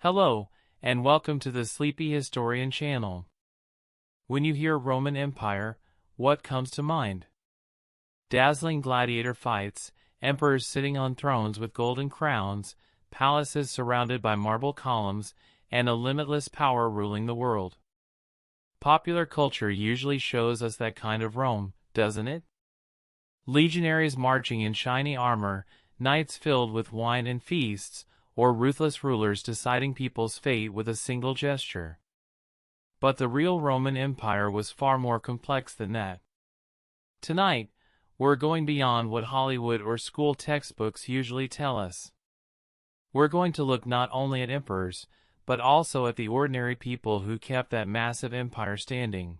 Hello, and welcome to the Sleepy Historian channel. When you hear Roman Empire, what comes to mind? Dazzling gladiator fights, emperors sitting on thrones with golden crowns, palaces surrounded by marble columns, and a limitless power ruling the world. Popular culture usually shows us that kind of Rome, doesn't it? Legionaries marching in shiny armor, nights filled with wine and feasts, or ruthless rulers deciding people's fate with a single gesture. But the real Roman Empire was far more complex than that. Tonight, we're going beyond what Hollywood or school textbooks usually tell us. We're going to look not only at emperors, but also at the ordinary people who kept that massive empire standing.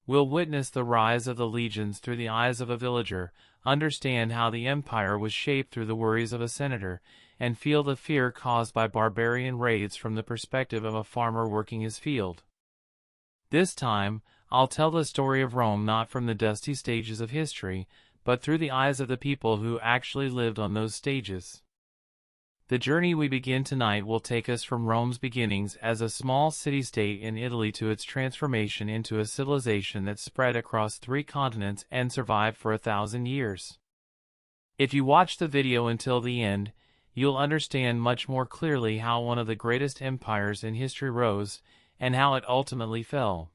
We'll witness the rise of the legions through the eyes of a villager, understand how the empire was shaped through the worries of a senator, and feel the fear caused by barbarian raids from the perspective of a farmer working his field. This time, I'll tell the story of Rome not from the dusty stages of history, but through the eyes of the people who actually lived on those stages. The journey we begin tonight will take us from Rome's beginnings as a small city-state in Italy to its transformation into a civilization that spread across 3 continents and survived for 1,000 years. If you watch the video until the end, you'll understand much more clearly how one of the greatest empires in history rose, and how it ultimately fell.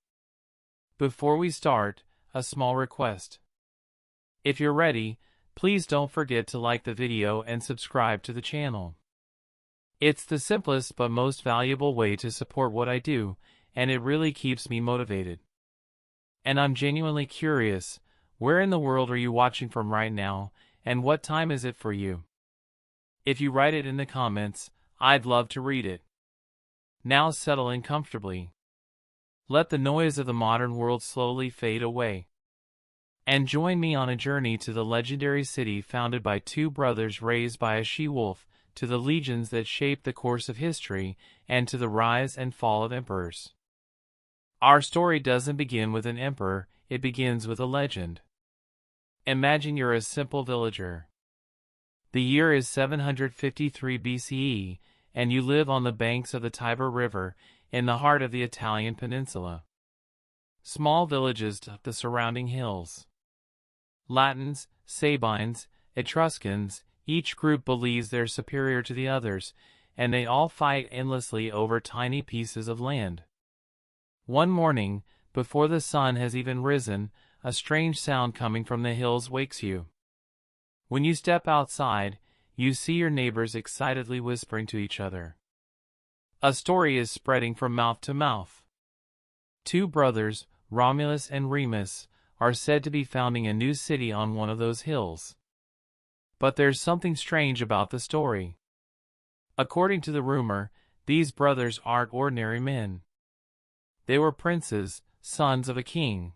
Before we start, a small request. If you're ready, please don't forget to like the video and subscribe to the channel. It's the simplest but most valuable way to support what I do, and it really keeps me motivated. And I'm genuinely curious, where in the world are you watching from right now, and what time is it for you? If you write it in the comments, I'd love to read it. Now settle in comfortably. Let the noise of the modern world slowly fade away. And join me on a journey to the legendary city founded by 2 brothers raised by a she-wolf, to the legions that shaped the course of history, and to the rise and fall of emperors. Our story doesn't begin with an emperor, it begins with a legend. Imagine you're a simple villager. The year is 753 BCE, and you live on the banks of the Tiber River, in the heart of the Italian peninsula. Small villages dot the surrounding hills. Latins, Sabines, Etruscans, each group believes they're superior to the others, and they all fight endlessly over tiny pieces of land. One morning, before the sun has even risen, a strange sound coming from the hills wakes you. When you step outside, you see your neighbors excitedly whispering to each other. A story is spreading from mouth to mouth. 2 brothers, Romulus and Remus, are said to be founding a new city on one of those hills. But there's something strange about the story. According to the rumor, these brothers aren't ordinary men. They were princes, sons of a king.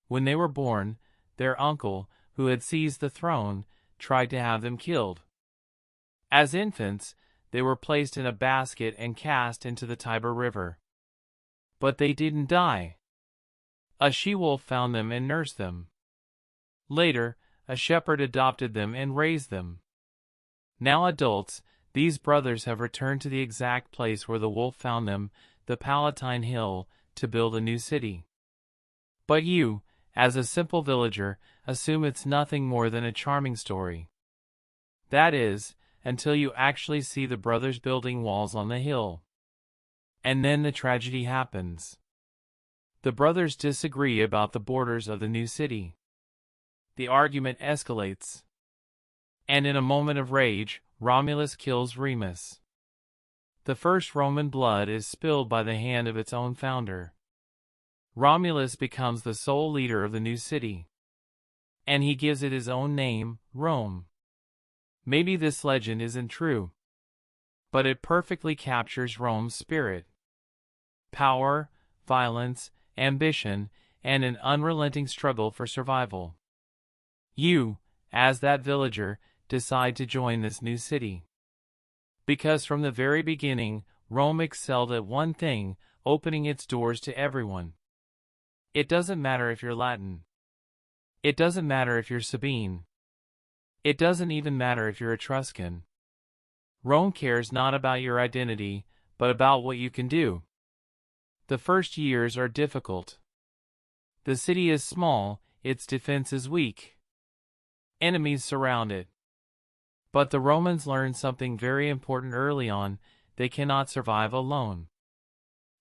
When they were born, their uncle, who had seized the throne, tried to have them killed. As infants, they were placed in a basket and cast into the Tiber River. But they didn't die. A she-wolf found them and nursed them. Later, a shepherd adopted them and raised them. Now adults, these brothers have returned to the exact place where the wolf found them, the Palatine Hill, to build a new city. But you, as a simple villager, assume it's nothing more than a charming story. That is, until you actually see the brothers building walls on the hill. And then the tragedy happens. The brothers disagree about the borders of the new city. The argument escalates. And in a moment of rage, Romulus kills Remus. The first Roman blood is spilled by the hand of its own founder. Romulus becomes the sole leader of the new city. And he gives it his own name, Rome. Maybe this legend isn't true, but it perfectly captures Rome's spirit. Power, violence, ambition, and an unrelenting struggle for survival. You, as that villager, decide to join this new city. Because from the very beginning, Rome excelled at one thing, opening its doors to everyone. It doesn't matter if you're Latin. It doesn't matter if you're Sabine. It doesn't even matter if you're Etruscan. Rome cares not about your identity, but about what you can do. The first years are difficult. The city is small, its defense is weak. Enemies surround it. But the Romans learned something very important early on: they cannot survive alone.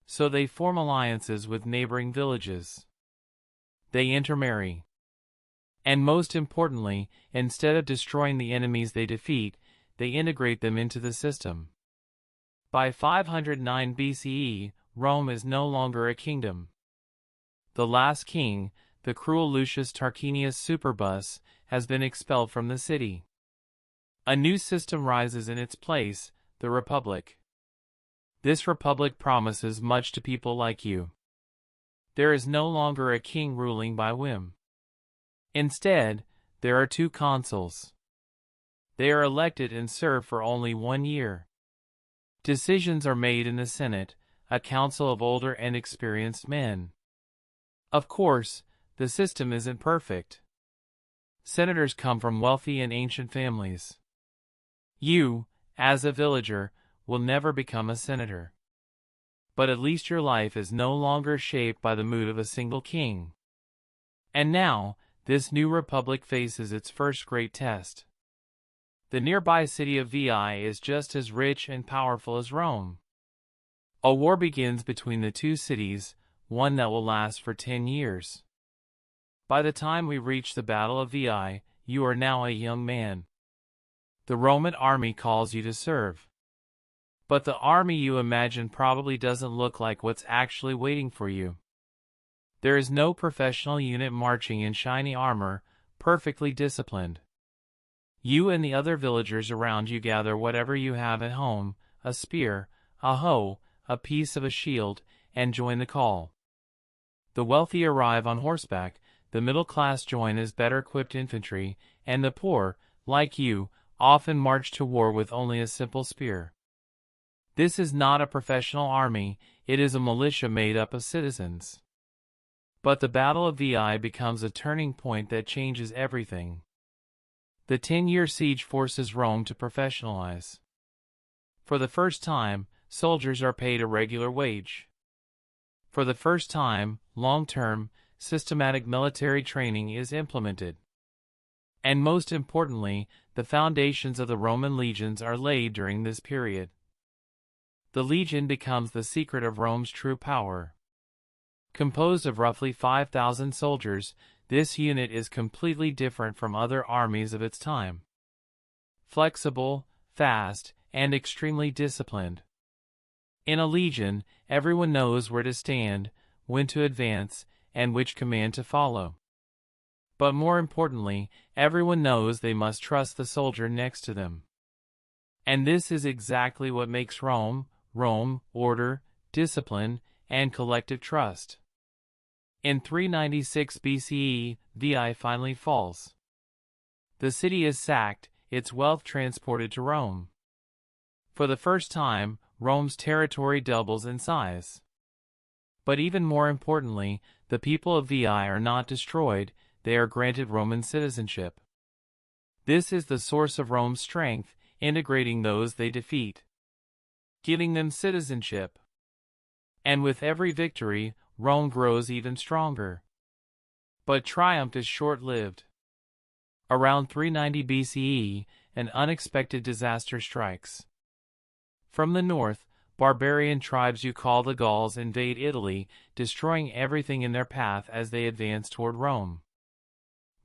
So they form alliances with neighboring villages. They intermarry. And most importantly, instead of destroying the enemies they defeat, they integrate them into the system. By 509 BCE, Rome is no longer a kingdom. The last king, the cruel Lucius Tarquinius Superbus, has been expelled from the city. A new system rises in its place, the Republic. This Republic promises much to people like you. There is no longer a king ruling by whim. Instead, there are two consuls. They are elected and serve for only 1 year. Decisions are made in the Senate, a council of older and experienced men. Of course, the system isn't perfect. Senators come from wealthy and ancient families. You, as a villager, will never become a senator. But at least your life is no longer shaped by the mood of a single king. And now, this new republic faces its first great test. The nearby city of Veii is just as rich and powerful as Rome. A war begins between the two cities, one that will last for 10 years. By the time we reach the Battle of Veii, you are now a young man. The Roman army calls you to serve. But the army you imagine probably doesn't look like what's actually waiting for you. There is no professional unit marching in shiny armor, perfectly disciplined. You and the other villagers around you gather whatever you have at home, a spear, a hoe, a piece of a shield, and join the call. The wealthy arrive on horseback, the middle class join as better equipped infantry, and the poor, like you, often march to war with only a simple spear. This is not a professional army, it is a militia made up of citizens. But the Battle of Veii becomes a turning point that changes everything. The 10-year siege forces Rome to professionalize. For the first time, soldiers are paid a regular wage. For the first time, long-term, systematic military training is implemented. And most importantly, the foundations of the Roman legions are laid during this period. The legion becomes the secret of Rome's true power. Composed of roughly 5,000 soldiers, this unit is completely different from other armies of its time. Flexible, fast, and extremely disciplined. In a legion, everyone knows where to stand, when to advance, and which command to follow. But more importantly, everyone knows they must trust the soldier next to them. And this is exactly what makes Rome, order, discipline, and collective trust. In 396 BCE, Veii finally falls. The city is sacked, its wealth transported to Rome. For the first time, Rome's territory doubles in size. But even more importantly, the people of Veii are not destroyed, they are granted Roman citizenship. This is the source of Rome's strength, integrating those they defeat, giving them citizenship. And with every victory, Rome grows even stronger. But triumph is short-lived. Around 390 BCE, an unexpected disaster strikes. From the north, barbarian tribes you call the Gauls invade Italy, destroying everything in their path as they advance toward Rome.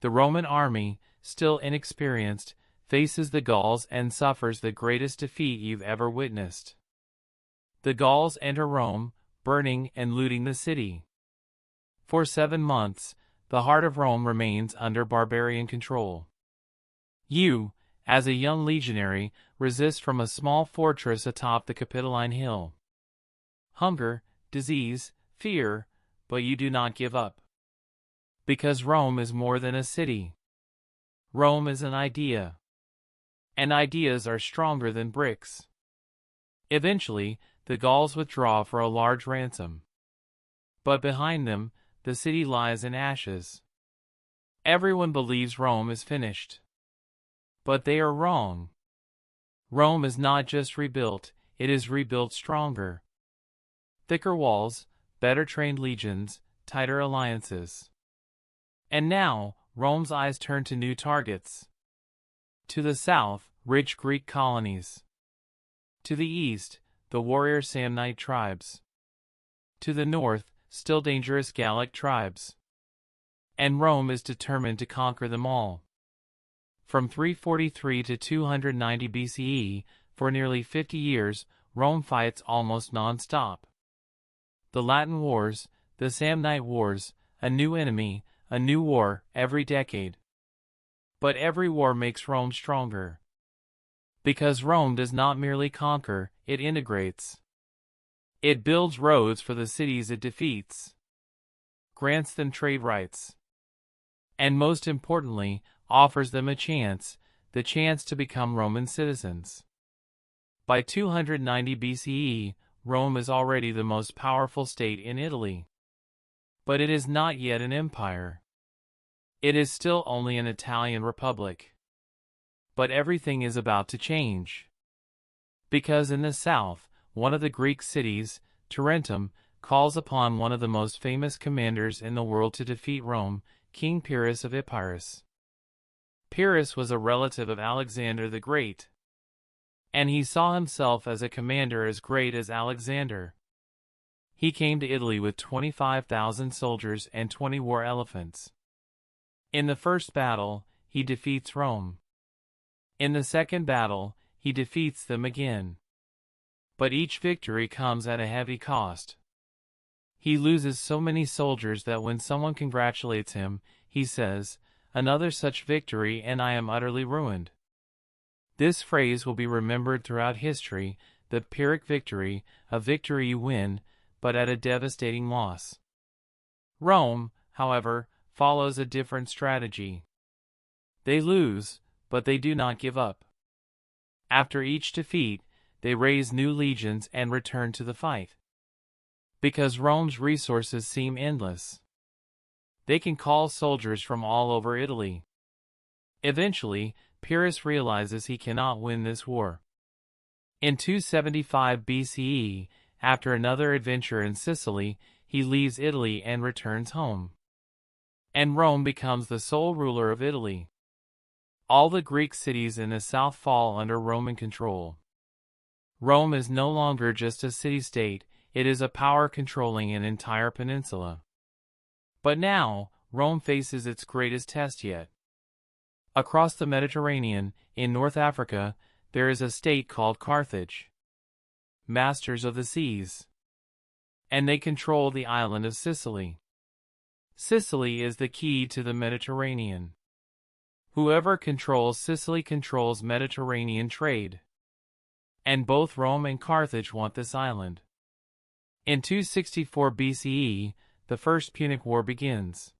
The Roman army, still inexperienced, faces the Gauls and suffers the greatest defeat you've ever witnessed. The Gauls enter Rome, burning and looting the city. For 7 months, the heart of Rome remains under barbarian control. You, as a young legionary, resist from a small fortress atop the Capitoline Hill. Hunger, disease, fear, but you do not give up. Because Rome is more than a city. Rome is an idea. And ideas are stronger than bricks. Eventually, the Gauls withdraw for a large ransom. But behind them, the city lies in ashes. Everyone believes Rome is finished. But they are wrong. Rome is not just rebuilt, it is rebuilt stronger. Thicker walls, better trained legions, tighter alliances. And now, Rome's eyes turn to new targets. To the south, rich Greek colonies. To the east, the warrior Samnite tribes. To the north, still dangerous Gallic tribes. And Rome is determined to conquer them all. From 343 to 290 BCE, for nearly 50 years, Rome fights almost non-stop. The Latin Wars, the Samnite Wars, a new enemy, a new war, every decade. But every war makes Rome stronger. Because Rome does not merely conquer, it integrates. It builds roads for the cities it defeats, grants them trade rights, and most importantly, offers them a chance, the chance to become Roman citizens. By 290 BCE, Rome is already the most powerful state in Italy. But it is not yet an empire. It is still only an Italian republic. But everything is about to change. Because in the south, one of the Greek cities, Tarentum, calls upon one of the most famous commanders in the world to defeat Rome, King Pyrrhus of Epirus. Pyrrhus was a relative of Alexander the Great, and he saw himself as a commander as great as Alexander. He came to Italy with 25,000 soldiers and 20 war elephants. In the first battle, he defeats Rome. In the second battle, he defeats them again. But each victory comes at a heavy cost. He loses so many soldiers that when someone congratulates him, he says, "Another such victory and I am utterly ruined." This phrase will be remembered throughout history, the Pyrrhic victory, a victory you win, but at a devastating loss. Rome, however, follows a different strategy. They lose, but they do not give up. After each defeat, they raise new legions and return to the fight. Because Rome's resources seem endless, they can call soldiers from all over Italy. Eventually, Pyrrhus realizes he cannot win this war. In 275 BCE, after another adventure in Sicily, he leaves Italy and returns home. And Rome becomes the sole ruler of Italy. All the Greek cities in the south fall under Roman control. Rome is no longer just a city-state, it is a power controlling an entire peninsula. But now, Rome faces its greatest test yet. Across the Mediterranean, in North Africa, there is a state called Carthage, masters of the seas. And they control the island of Sicily. Sicily is the key to the Mediterranean. Whoever controls Sicily controls Mediterranean trade. And both Rome and Carthage want this island. In 264 BCE, the First Punic War begins.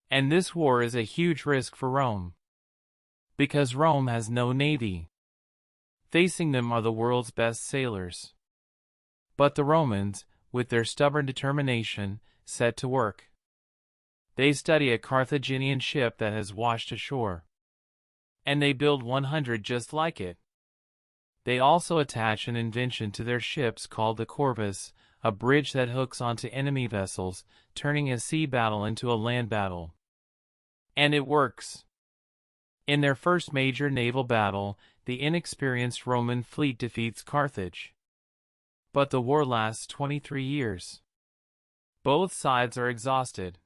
And this war is a huge risk for Rome. Because Rome has no navy. Facing them are the world's best sailors. But the Romans, with their stubborn determination, set to work. They study a Carthaginian ship that has washed ashore. And they build 100 just like it. They also attach an invention to their ships called the corvus, a bridge that hooks onto enemy vessels, turning a sea battle into a land battle. And it works. In their first major naval battle, the inexperienced Roman fleet defeats Carthage. But the war lasts 23 years. Both sides are exhausted.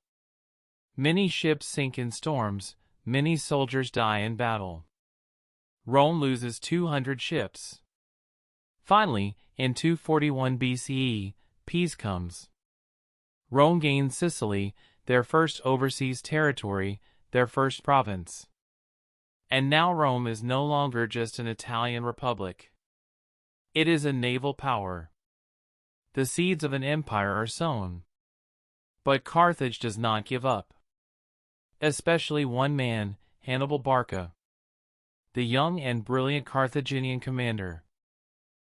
Many ships sink in storms, many soldiers die in battle. Rome loses 200 ships. Finally, in 241 BCE, peace comes. Rome gains Sicily, their first overseas territory, their first province. And now Rome is no longer just an Italian republic. It is a naval power. The seeds of an empire are sown. But Carthage does not give up. Especially one man, Hannibal Barca, the young and brilliant Carthaginian commander.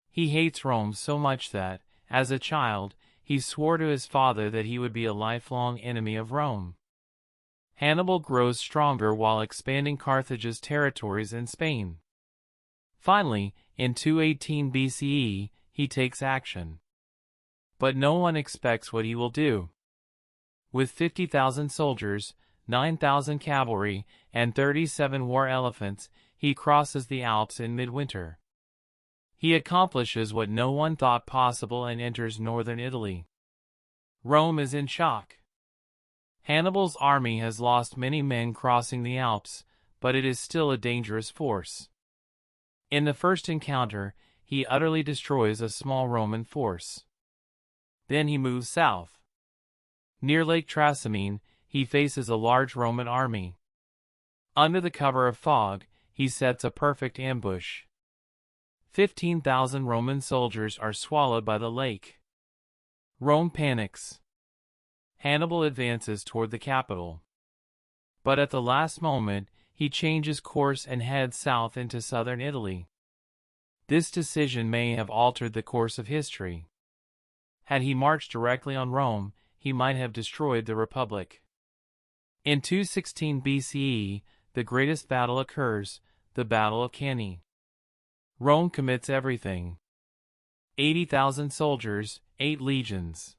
He hates Rome so much that, as a child, he swore to his father that he would be a lifelong enemy of Rome. Hannibal grows stronger while expanding Carthage's territories in Spain. Finally, in 218 BCE, he takes action. But no one expects what he will do. With 50,000 soldiers, 9,000 cavalry, and 37 war elephants, he crosses the Alps in midwinter. He accomplishes what no one thought possible and enters northern Italy. Rome is in shock. Hannibal's army has lost many men crossing the Alps, but it is still a dangerous force. In the first encounter, he utterly destroys a small Roman force. Then he moves south. Near Lake Trasimene, he faces a large Roman army. Under the cover of fog, he sets a perfect ambush. 15,000 Roman soldiers are swallowed by the lake. Rome panics. Hannibal advances toward the capital. But at the last moment, he changes course and heads south into southern Italy. This decision may have altered the course of history. Had he marched directly on Rome, he might have destroyed the Republic. In 216 BCE, the greatest battle occurs, the Battle of Cannae. Rome commits everything. 80,000 soldiers, 8 legions.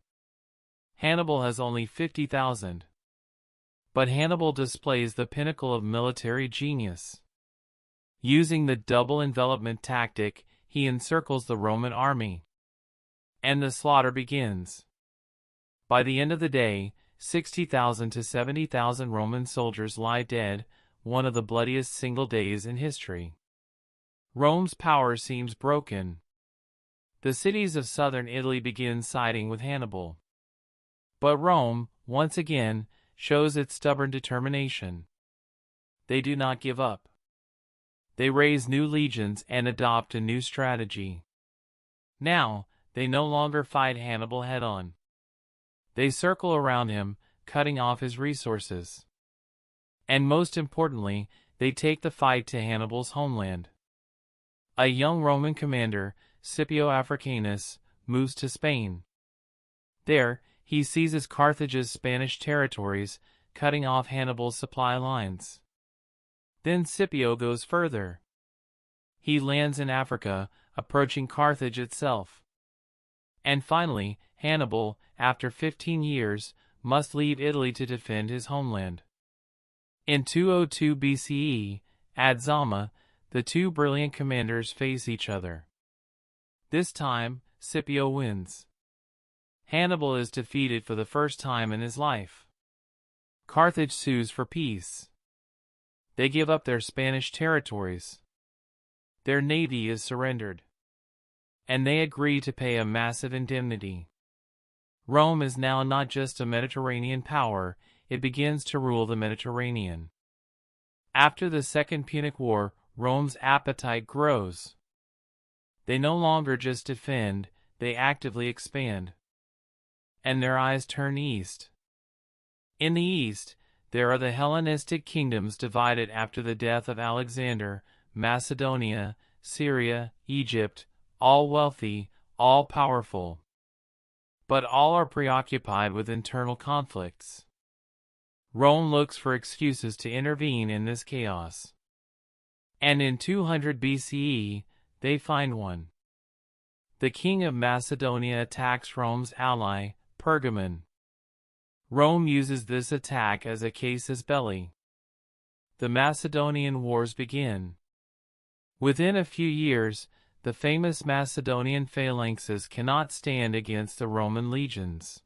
Hannibal has only 50,000. But Hannibal displays the pinnacle of military genius. Using the double envelopment tactic, he encircles the Roman army. And the slaughter begins. By the end of the day, 60,000 to 70,000 Roman soldiers lie dead, one of the bloodiest single days in history. Rome's power seems broken. The cities of southern Italy begin siding with Hannibal. But Rome, once again, shows its stubborn determination. They do not give up. They raise new legions and adopt a new strategy. Now, they no longer fight Hannibal head-on. They circle around him, cutting off his resources. And most importantly, they take the fight to Hannibal's homeland. A young Roman commander, Scipio Africanus, moves to Spain. There, he seizes Carthage's Spanish territories, cutting off Hannibal's supply lines. Then Scipio goes further. He lands in Africa, approaching Carthage itself. And finally, Hannibal, after 15 years, must leave Italy to defend his homeland. In 202 BCE, at Zama, the two brilliant commanders face each other. This time, Scipio wins. Hannibal is defeated for the first time in his life. Carthage sues for peace. They give up their Spanish territories. Their navy is surrendered. And they agree to pay a massive indemnity. Rome is now not just a Mediterranean power, it begins to rule the Mediterranean. After the Second Punic War, Rome's appetite grows. They no longer just defend, they actively expand. And their eyes turn east. In the east, there are the Hellenistic kingdoms divided after the death of Alexander, Macedonia, Syria, Egypt, all wealthy, all powerful. But all are preoccupied with internal conflicts. Rome looks for excuses to intervene in this chaos. And in 200 BCE, they find one. The king of Macedonia attacks Rome's ally, Pergamon. Rome uses this attack as a casus belli. The Macedonian Wars begin. Within a few years, the famous Macedonian phalanxes cannot stand against the Roman legions.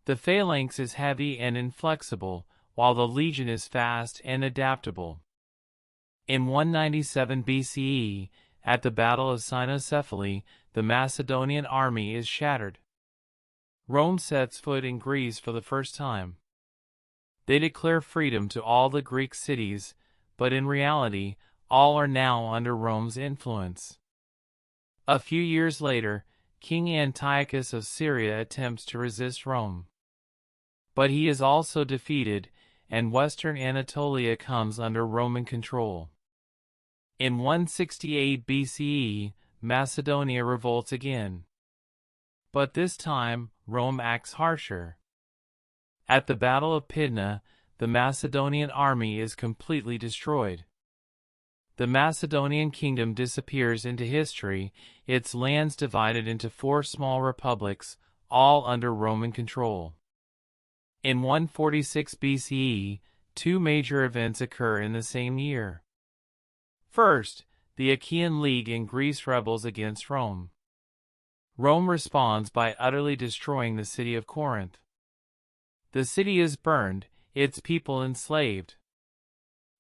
The phalanx is heavy and inflexible, while the legion is fast and adaptable. In 197 BCE, at the Battle of Cynocephaly, the Macedonian army is shattered. Rome sets foot in Greece for the first time. They declare freedom to all the Greek cities, but in reality, all are now under Rome's influence. A few years later, King Antiochus of Syria attempts to resist Rome. But he is also defeated, and western Anatolia comes under Roman control. In 168 BCE, Macedonia revolts again. But this time, Rome acts harsher. At the Battle of Pydna, the Macedonian army is completely destroyed. The Macedonian kingdom disappears into history, its lands divided into 4 small republics, all under Roman control. In 146 BCE, 2 major events occur in the same year. First, the Achaean League and Greece rebels against Rome. Rome responds by utterly destroying the city of Corinth. The city is burned, its people enslaved.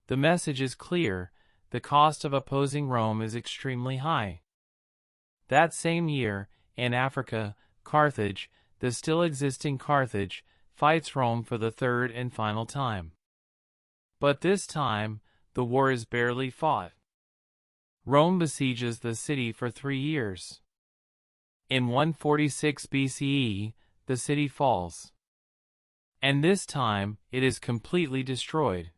The message is clear: the cost of opposing Rome is extremely high. That same year, in Africa, Carthage, the still existing Carthage, fights Rome for the third and final time. But this time, the war is barely fought. Rome besieges the city for 3 years. In 146 BCE, the city falls. And this time, it is completely destroyed.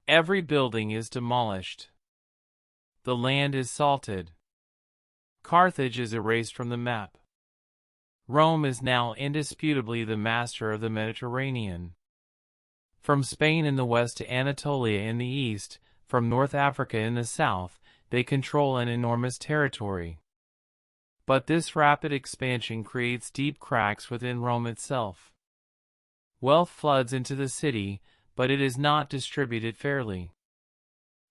Every building is demolished. The land is salted. Carthage is erased from the map. Rome is now indisputably the master of the Mediterranean. From Spain in the west to Anatolia in the east, from North Africa in the south, they control an enormous territory. But this rapid expansion creates deep cracks within Rome itself. Wealth floods into the city, but it is not distributed fairly.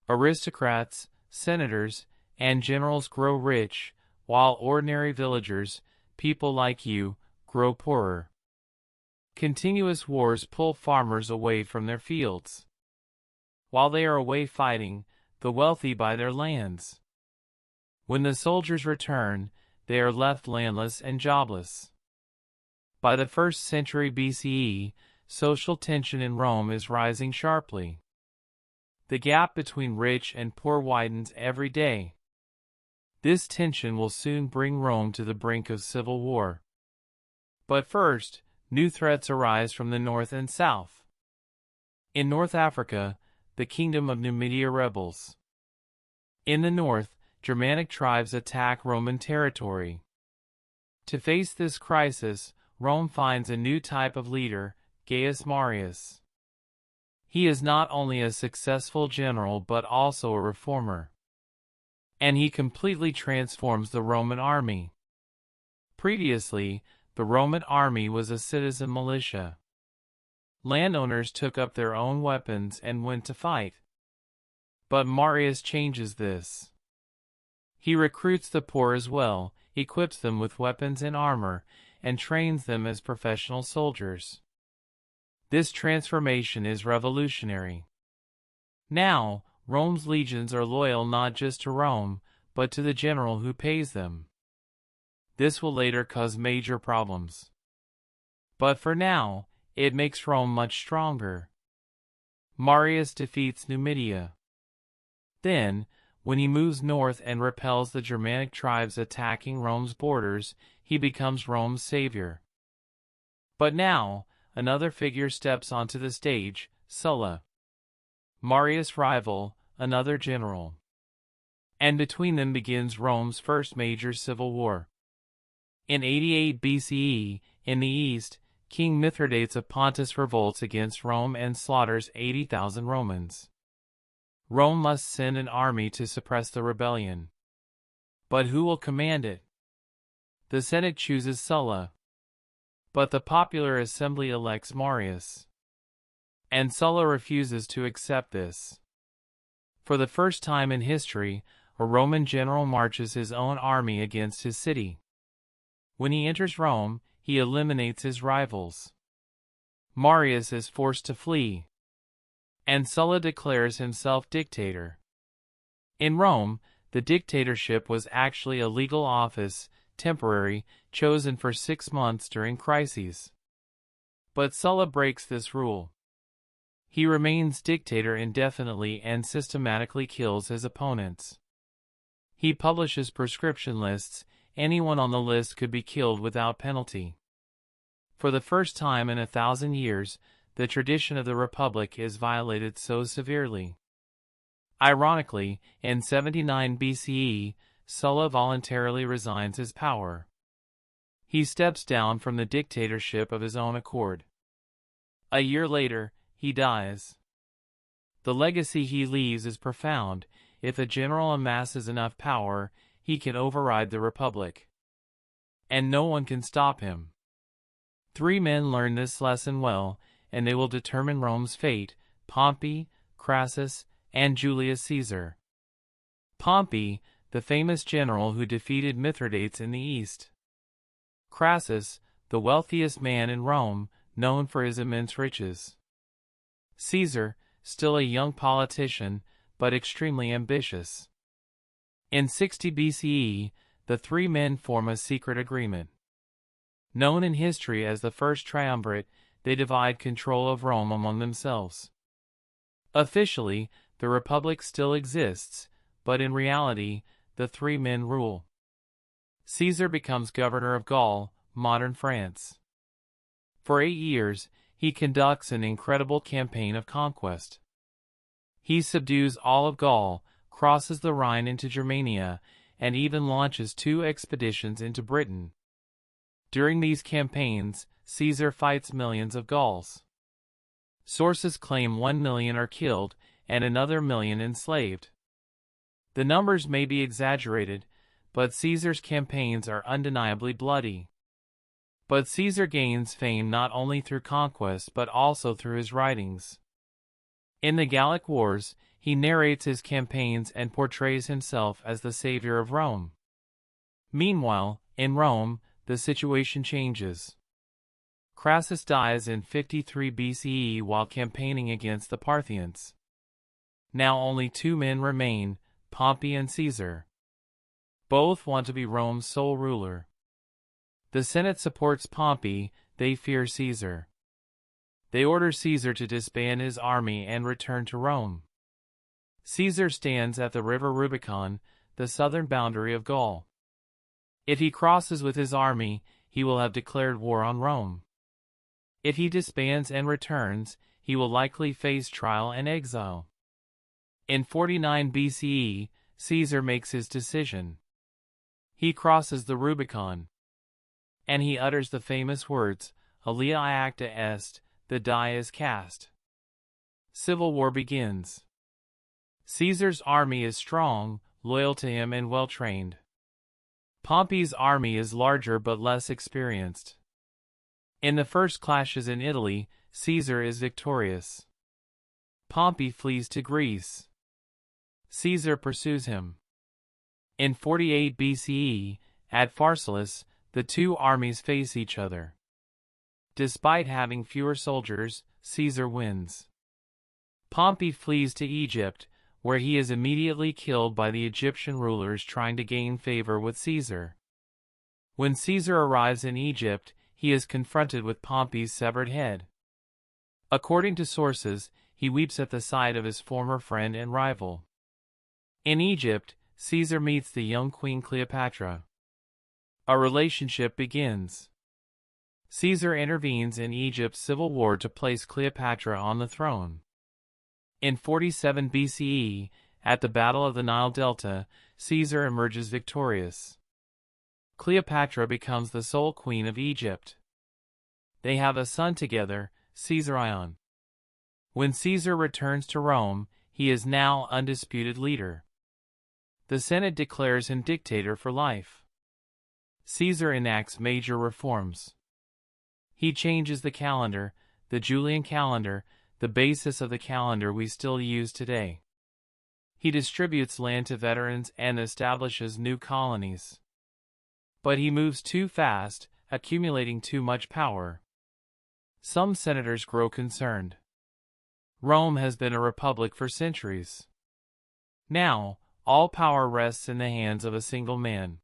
Aristocrats, senators, and generals grow rich, while ordinary villagers, people like you, grow poorer. Continuous wars pull farmers away from their fields. While they are away fighting, the wealthy buy their lands. When the soldiers return, they are left landless and jobless. By the 1st century BCE, social tension in Rome is rising sharply. The gap between rich and poor widens every day. This tension will soon bring Rome to the brink of civil war. But first, new threats arise from the north and south. In North Africa, the kingdom of Numidia rebels. In the north, Germanic tribes attack Roman territory. To face this crisis, Rome finds a new type of leader, Gaius Marius. He is not only a successful general but also a reformer. And he completely transforms the Roman army. Previously, the Roman army was a citizen militia. Landowners took up their own weapons and went to fight. But Marius changes this. He recruits the poor as well, equips them with weapons and armor, and trains them as professional soldiers. This transformation is revolutionary. Now, Rome's legions are loyal not just to Rome, but to the general who pays them. This will later cause major problems. But for now, it makes Rome much stronger. Marius defeats Numidia. Then, when he moves north and repels the Germanic tribes attacking Rome's borders, he becomes Rome's savior. But now, another figure steps onto the stage, Sulla. Marius' rival, another general. And between them begins Rome's first major civil war. In 88 BCE, in the east, King Mithridates of Pontus revolts against Rome and slaughters 80,000 Romans. Rome must send an army to suppress the rebellion. But who will command it? The Senate chooses Sulla. But the popular assembly elects Marius. And Sulla refuses to accept this. For the first time in history, a Roman general marches his own army against his city. When he enters Rome, he eliminates his rivals. Marius is forced to flee. And Sulla declares himself dictator. In Rome, the dictatorship was actually a legal office, temporary, chosen for 6 months during crises. But Sulla breaks this rule. He remains dictator indefinitely and systematically kills his opponents. He publishes proscription lists. Anyone on the list could be killed without penalty. For the first time in 1,000 years, the tradition of the Republic is violated so severely. Ironically, in 79 BCE, Sulla voluntarily resigns his power. He steps down from the dictatorship of his own accord. A year later, he dies. The legacy he leaves is profound. if a general amasses enough power, he can override the republic. And no one can stop him. 3 men learn this lesson well, and they will determine Rome's fate: Pompey, Crassus, and Julius Caesar. Pompey, the famous general who defeated Mithridates in the East. Crassus, the wealthiest man in Rome, known for his immense riches. Caesar, still a young politician, but extremely ambitious. In 60 BCE, the 3 men form a secret agreement. Known in history as the First Triumvirate, they divide control of Rome among themselves. Officially, the Republic still exists, but in reality, the 3 men rule. Caesar becomes governor of Gaul, modern France. For 8 years, he conducts an incredible campaign of conquest. He subdues all of Gaul, crosses the Rhine into Germania, and even launches 2 expeditions into Britain. During these campaigns, Caesar fights millions of Gauls. Sources claim 1 million are killed, and another million enslaved. The numbers may be exaggerated, but Caesar's campaigns are undeniably bloody. But Caesar gains fame not only through conquest but also through his writings. In the Gallic Wars, he narrates his campaigns and portrays himself as the savior of Rome. Meanwhile, in Rome, the situation changes. Crassus dies in 53 BCE while campaigning against the Parthians. Now only 2 men remain, Pompey and Caesar. Both want to be Rome's sole ruler. The Senate supports Pompey, they fear Caesar. They order Caesar to disband his army and return to Rome. Caesar stands at the river Rubicon, the southern boundary of Gaul. If he crosses with his army, he will have declared war on Rome. If he disbands and returns, he will likely face trial and exile. In 49 BCE, Caesar makes his decision. He crosses the Rubicon. And he utters the famous words, Alia acta est, the die is cast. Civil war begins. Caesar's army is strong, loyal to him and well-trained. Pompey's army is larger but less experienced. In the first clashes in Italy, Caesar is victorious. Pompey flees to Greece. Caesar pursues him. In 48 BCE, at Pharsalus, the 2 armies face each other. Despite having fewer soldiers, Caesar wins. Pompey flees to Egypt, where he is immediately killed by the Egyptian rulers trying to gain favor with Caesar. When Caesar arrives in Egypt, he is confronted with Pompey's severed head. According to sources, he weeps at the sight of his former friend and rival. In Egypt, Caesar meets the young Queen Cleopatra. A relationship begins. Caesar intervenes in Egypt's civil war to place Cleopatra on the throne. In 47 BCE, at the Battle of the Nile Delta, Caesar emerges victorious. Cleopatra becomes the sole queen of Egypt. They have a son together, Caesarion. When Caesar returns to Rome, he is now undisputed leader. The Senate declares him dictator for life. Caesar enacts major reforms. He changes the calendar, the Julian calendar, the basis of the calendar we still use today. He distributes land to veterans and establishes new colonies. But he moves too fast, accumulating too much power. Some senators grow concerned. Rome has been a republic for centuries. Now, all power rests in the hands of a single man.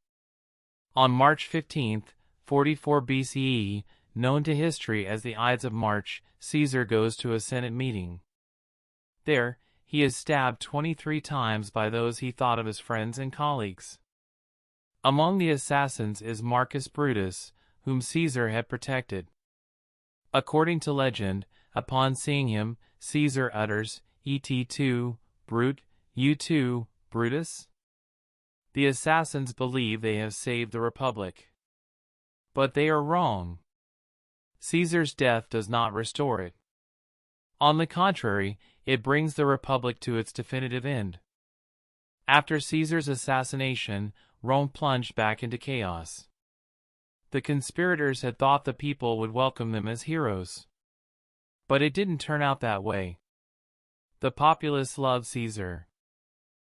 On March 15, 44 BCE, known to history as the Ides of March, Caesar goes to a Senate meeting. There, he is stabbed 23 times by those he thought of as friends and colleagues. Among the assassins is Marcus Brutus, whom Caesar had protected. According to legend, upon seeing him, Caesar utters, "Et tu, Brute, you too, Brutus?" The assassins believe they have saved the Republic. But they are wrong. Caesar's death does not restore it. On the contrary, it brings the Republic to its definitive end. After Caesar's assassination, Rome plunged back into chaos. The conspirators had thought the people would welcome them as heroes. But it didn't turn out that way. The populace loved Caesar.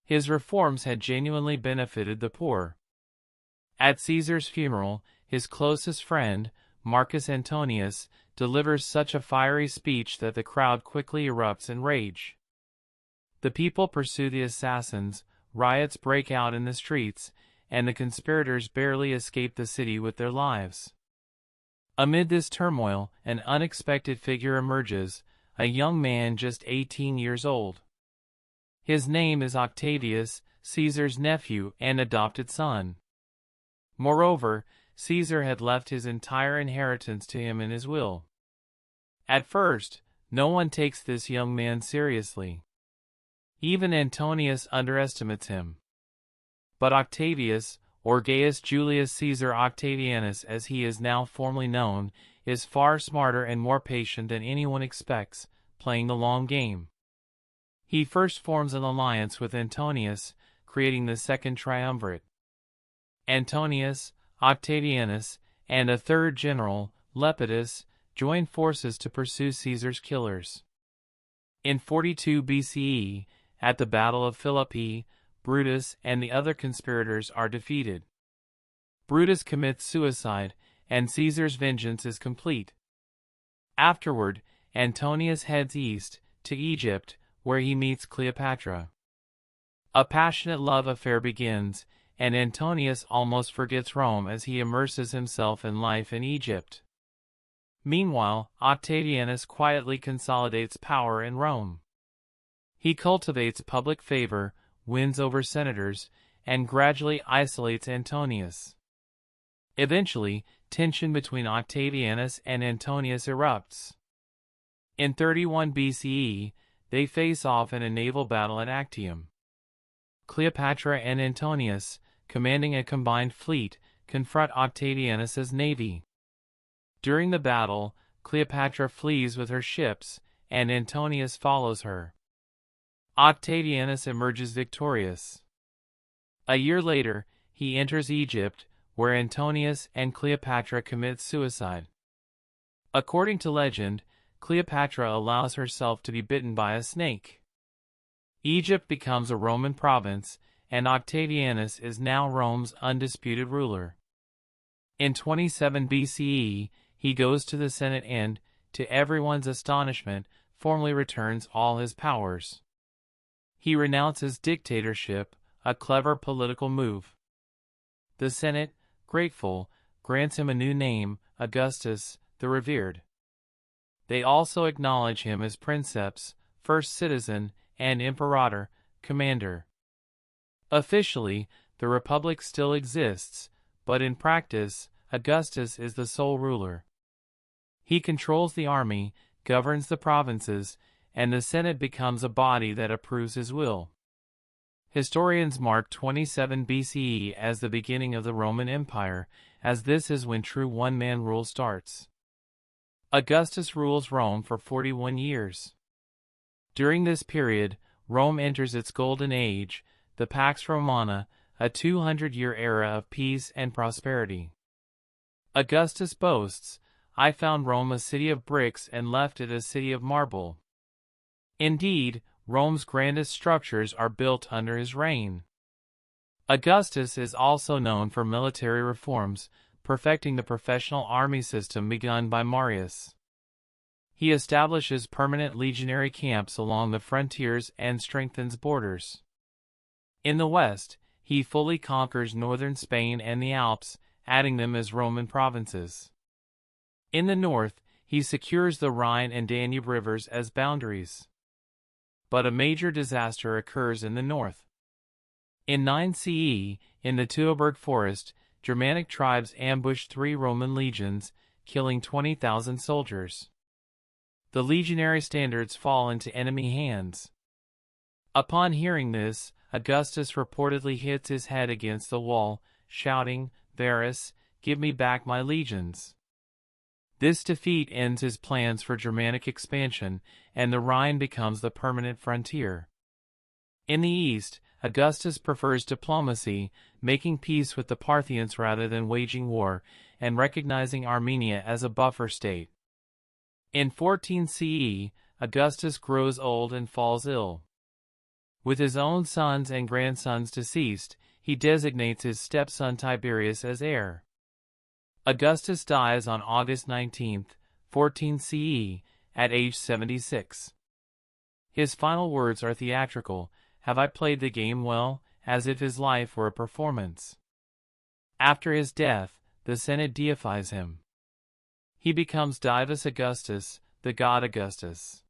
His reforms had genuinely benefited the poor. At Caesar's funeral, his closest friend, Marcus Antonius, delivers such a fiery speech that the crowd quickly erupts in rage. The people pursue the assassins, riots break out in the streets, and the conspirators barely escape the city with their lives. Amid this turmoil, an unexpected figure emerges, a young man just 18 years old. His name is Octavius, Caesar's nephew and adopted son. Moreover, Caesar had left his entire inheritance to him in his will. At first, no one takes this young man seriously. Even Antonius underestimates him. But Octavius, or Gaius Julius Caesar Octavianus as he is now formally known, is far smarter and more patient than anyone expects, playing the long game. He first forms an alliance with Antonius, creating the second triumvirate. Antonius, Octavianus, and a third general, Lepidus, join forces to pursue Caesar's killers. In 42 BCE, at the Battle of Philippi, Brutus and the other conspirators are defeated. Brutus commits suicide, and Caesar's vengeance is complete. Afterward, Antonius heads east, to Egypt, where he meets Cleopatra. A passionate love affair begins, and Antonius almost forgets Rome as he immerses himself in life in Egypt. Meanwhile, Octavianus quietly consolidates power in Rome. He cultivates public favor, wins over senators, and gradually isolates Antonius. Eventually, tension between Octavianus and Antonius erupts. In 31 BCE, they face off in a naval battle at Actium. Cleopatra and Antonius, commanding a combined fleet, confront Octavianus's navy. During the battle, Cleopatra flees with her ships, and Antonius follows her. Octavianus emerges victorious. A year later, he enters Egypt, where Antonius and Cleopatra commit suicide. According to legend, Cleopatra allows herself to be bitten by a snake. Egypt becomes a Roman province, and Octavianus is now Rome's undisputed ruler. In 27 BCE, he goes to the Senate and, to everyone's astonishment, formally returns all his powers. He renounces dictatorship, a clever political move. The Senate, grateful, grants him a new name, Augustus, the Revered. They also acknowledge him as princeps, first citizen, and imperator, commander. Officially, the republic still exists, but in practice, Augustus is the sole ruler. He controls the army, governs the provinces, and the Senate becomes a body that approves his will. Historians mark 27 BCE as the beginning of the Roman Empire, as this is when true one-man rule starts. Augustus rules Rome for 41 years. During this period, Rome enters its golden age, the Pax Romana, a 200-year era of peace and prosperity. Augustus boasts, "I found Rome a city of bricks and left it a city of marble." Indeed, Rome's grandest structures are built under his reign. Augustus is also known for military reforms, perfecting the professional army system begun by Marius. He establishes permanent legionary camps along the frontiers and strengthens borders. In the west, he fully conquers northern Spain and the Alps, adding them as Roman provinces. In the north, he secures the Rhine and Danube rivers as boundaries. But a major disaster occurs in the north. In 9 CE, in the Teutoburg forest, Germanic tribes ambushed 3 Roman legions, killing 20,000 soldiers. The legionary standards fall into enemy hands. Upon hearing this, Augustus reportedly hits his head against the wall, shouting, "Varus, give me back my legions." This defeat ends his plans for Germanic expansion, and the Rhine becomes the permanent frontier. In the east, Augustus prefers diplomacy, making peace with the Parthians rather than waging war, and recognizing Armenia as a buffer state. In 14 CE, Augustus grows old and falls ill. With his own sons and grandsons deceased, he designates his stepson Tiberius as heir. Augustus dies on August 19, 14 CE, at age 76. His final words are theatrical: "Have I played the game well?" as if his life were a performance. After his death, the Senate deifies him. He becomes Divus Augustus, the god Augustus.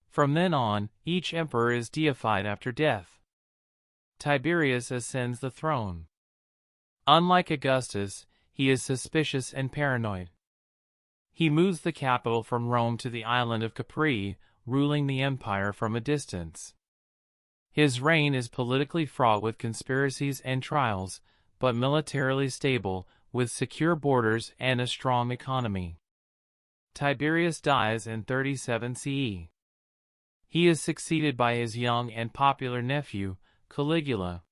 From then on, each emperor is deified after death. Tiberius ascends the throne. Unlike Augustus, he is suspicious and paranoid. He moves the capital from Rome to the island of Capri, ruling the empire from a distance. His reign is politically fraught with conspiracies and trials, but militarily stable, with secure borders and a strong economy. Tiberius dies in 37 CE. He is succeeded by his young and popular nephew, Caligula.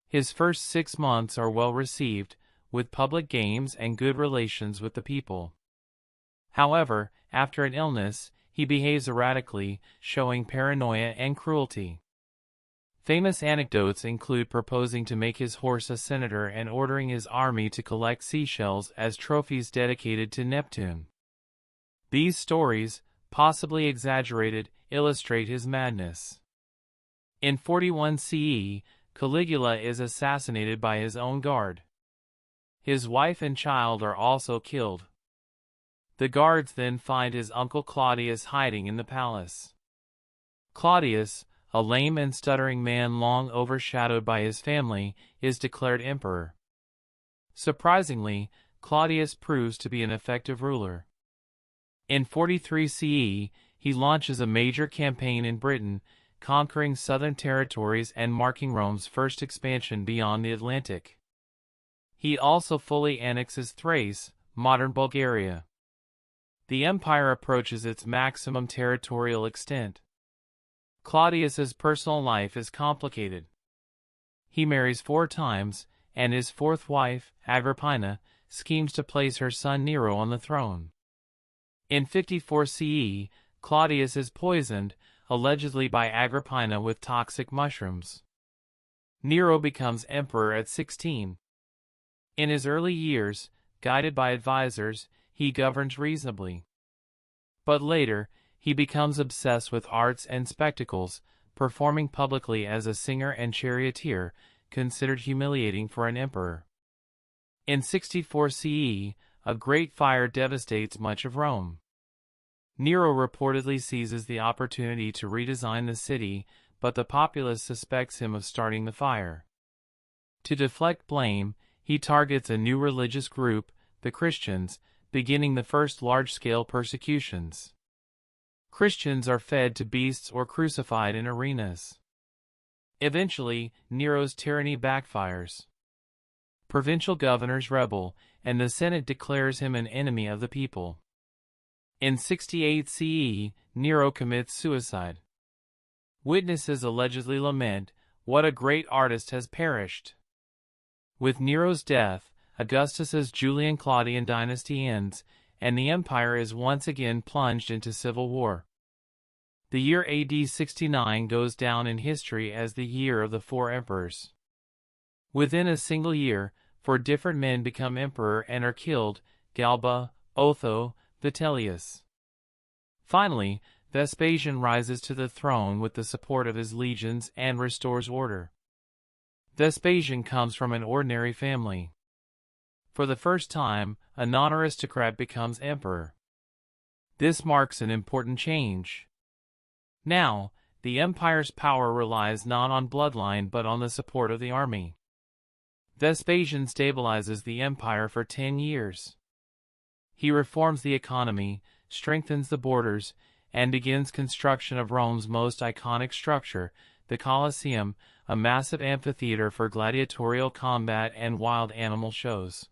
His first 6 months are well received, with public games and good relations with the people. However, after an illness, he behaves erratically, showing paranoia and cruelty. Famous anecdotes include proposing to make his horse a senator and ordering his army to collect seashells as trophies dedicated to Neptune. These stories, possibly exaggerated, illustrate his madness. In 41 CE, Caligula is assassinated by his own guard. His wife and child are also killed. The guards then find his uncle Claudius hiding in the palace. Claudius, a lame and stuttering man long overshadowed by his family, is declared emperor. Surprisingly, Claudius proves to be an effective ruler. In 43 CE, he launches a major campaign in Britain, conquering southern territories and marking Rome's first expansion beyond the Atlantic. He also fully annexes Thrace, modern Bulgaria. The empire approaches its maximum territorial extent. Claudius's personal life is complicated. He marries 4 times, and his 4th wife, Agrippina, schemes to place her son Nero on the throne. In 54 CE, Claudius is poisoned, allegedly by Agrippina with toxic mushrooms. Nero becomes emperor at 16. In his early years, guided by advisors, he governs reasonably. But later, he becomes obsessed with arts and spectacles, performing publicly as a singer and charioteer, considered humiliating for an emperor. In 64 CE, a great fire devastates much of Rome. Nero reportedly seizes the opportunity to redesign the city, but the populace suspects him of starting the fire. To deflect blame, he targets a new religious group, the Christians, beginning the first large-scale persecutions. Christians are fed to beasts or crucified in arenas. Eventually, Nero's tyranny backfires. Provincial governors rebel, and the Senate declares him an enemy of the people. In 68 CE, Nero commits suicide. Witnesses allegedly lament, "What a great artist has perished." With Nero's death, Augustus's Julian-Claudian dynasty ends, and the empire is once again plunged into civil war. The year AD 69 goes down in history as the year of the 4 emperors. Within a single year, 4 different men become emperor and are killed: Galba, Otho, Vitellius. Finally, Vespasian rises to the throne with the support of his legions and restores order. Vespasian comes from an ordinary family. For the first time, a non-aristocrat becomes emperor. This marks an important change. Now, the empire's power relies not on bloodline but on the support of the army. Vespasian stabilizes the empire for 10 years. He reforms the economy, strengthens the borders, and begins construction of Rome's most iconic structure, the Colosseum, a massive amphitheater for gladiatorial combat and wild animal shows.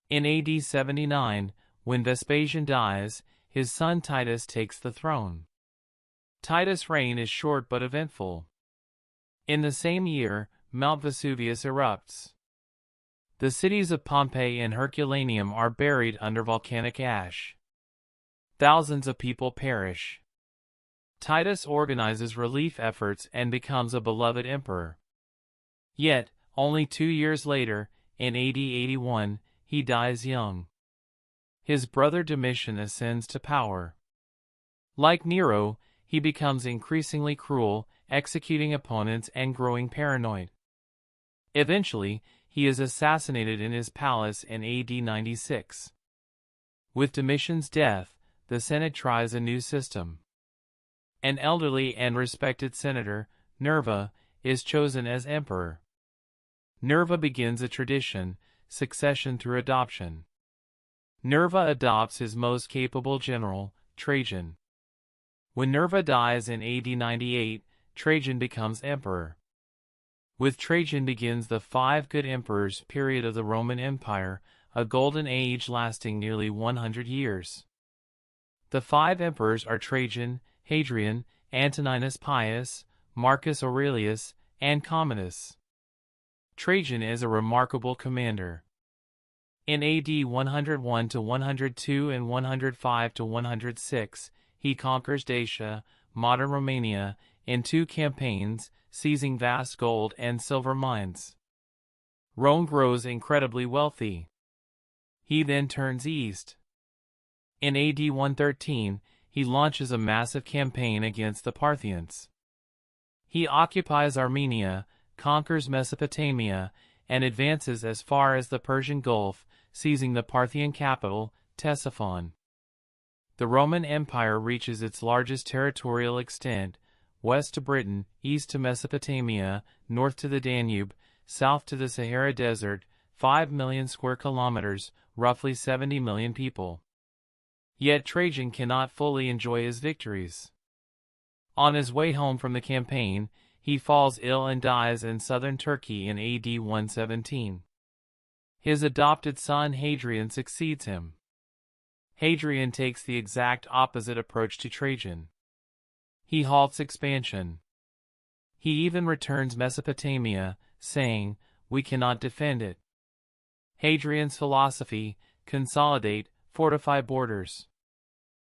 In AD 79, when Vespasian dies, his son Titus takes the throne. Titus' reign is short but eventful. In the same year, Mount Vesuvius erupts. The cities of Pompeii and Herculaneum are buried under volcanic ash. Thousands of people perish. Titus organizes relief efforts and becomes a beloved emperor. Yet, only 2 years later, in AD 81, he dies young. His brother Domitian ascends to power. Like Nero, he becomes increasingly cruel, executing opponents and growing paranoid. Eventually, he is assassinated in his palace in AD 96. With Domitian's death, the Senate tries a new system. An elderly and respected senator, Nerva, is chosen as emperor. Nerva begins a tradition, succession through adoption. Nerva adopts his most capable general, Trajan. When Nerva dies in AD 98, Trajan becomes emperor. With Trajan begins the 5 good emperors period of the Roman Empire, a golden age lasting nearly 100 years. The 5 emperors are Trajan, Hadrian, Antoninus Pius, Marcus Aurelius, and Commodus. Trajan is a remarkable commander. In AD 101 to 102 and 105 to 106, he conquers Dacia, modern Romania, in 2 campaigns, seizing vast gold and silver mines. Rome grows incredibly wealthy. He then turns east. In AD 113, he launches a massive campaign against the Parthians. He occupies Armenia, conquers Mesopotamia, and advances as far as the Persian Gulf, seizing the Parthian capital, Ctesiphon. The Roman Empire reaches its largest territorial extent, west to Britain, east to Mesopotamia, north to the Danube, south to the Sahara Desert, 5 million square kilometers, roughly 70 million people. Yet Trajan cannot fully enjoy his victories. On his way home from the campaign, he falls ill and dies in southern Turkey in AD 117. His adopted son Hadrian succeeds him. Hadrian takes the exact opposite approach to Trajan. He halts expansion. He even returns Mesopotamia, saying, "We cannot defend it." Hadrian's philosophy: consolidate, fortify borders.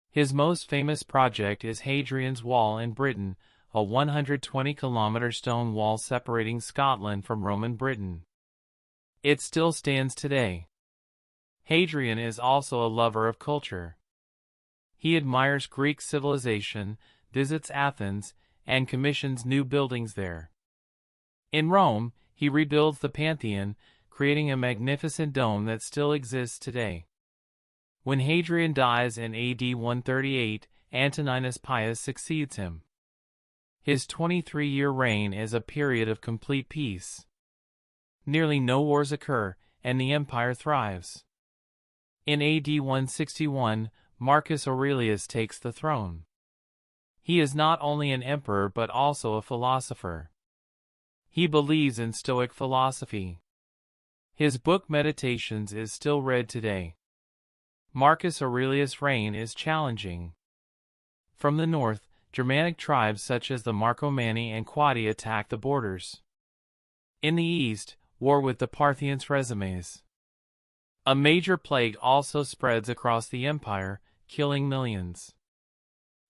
His most famous project is Hadrian's Wall in Britain, a 120-kilometer stone wall separating Scotland from Roman Britain. It still stands today. Hadrian is also a lover of culture. He admires Greek civilization, visits Athens, and commissions new buildings there. In Rome, he rebuilds the Pantheon, creating a magnificent dome that still exists today. When Hadrian dies in AD 138, Antoninus Pius succeeds him. His 23-year reign is a period of complete peace. Nearly no wars occur, and the empire thrives. In AD 161, Marcus Aurelius takes the throne. He is not only an emperor but also a philosopher. He believes in Stoic philosophy. His book Meditations is still read today. Marcus Aurelius' reign is challenging. From the north, Germanic tribes such as the Marcomanni and Quadi attack the borders. In the east, war with the Parthians resumes. A major plague also spreads across the empire, killing millions.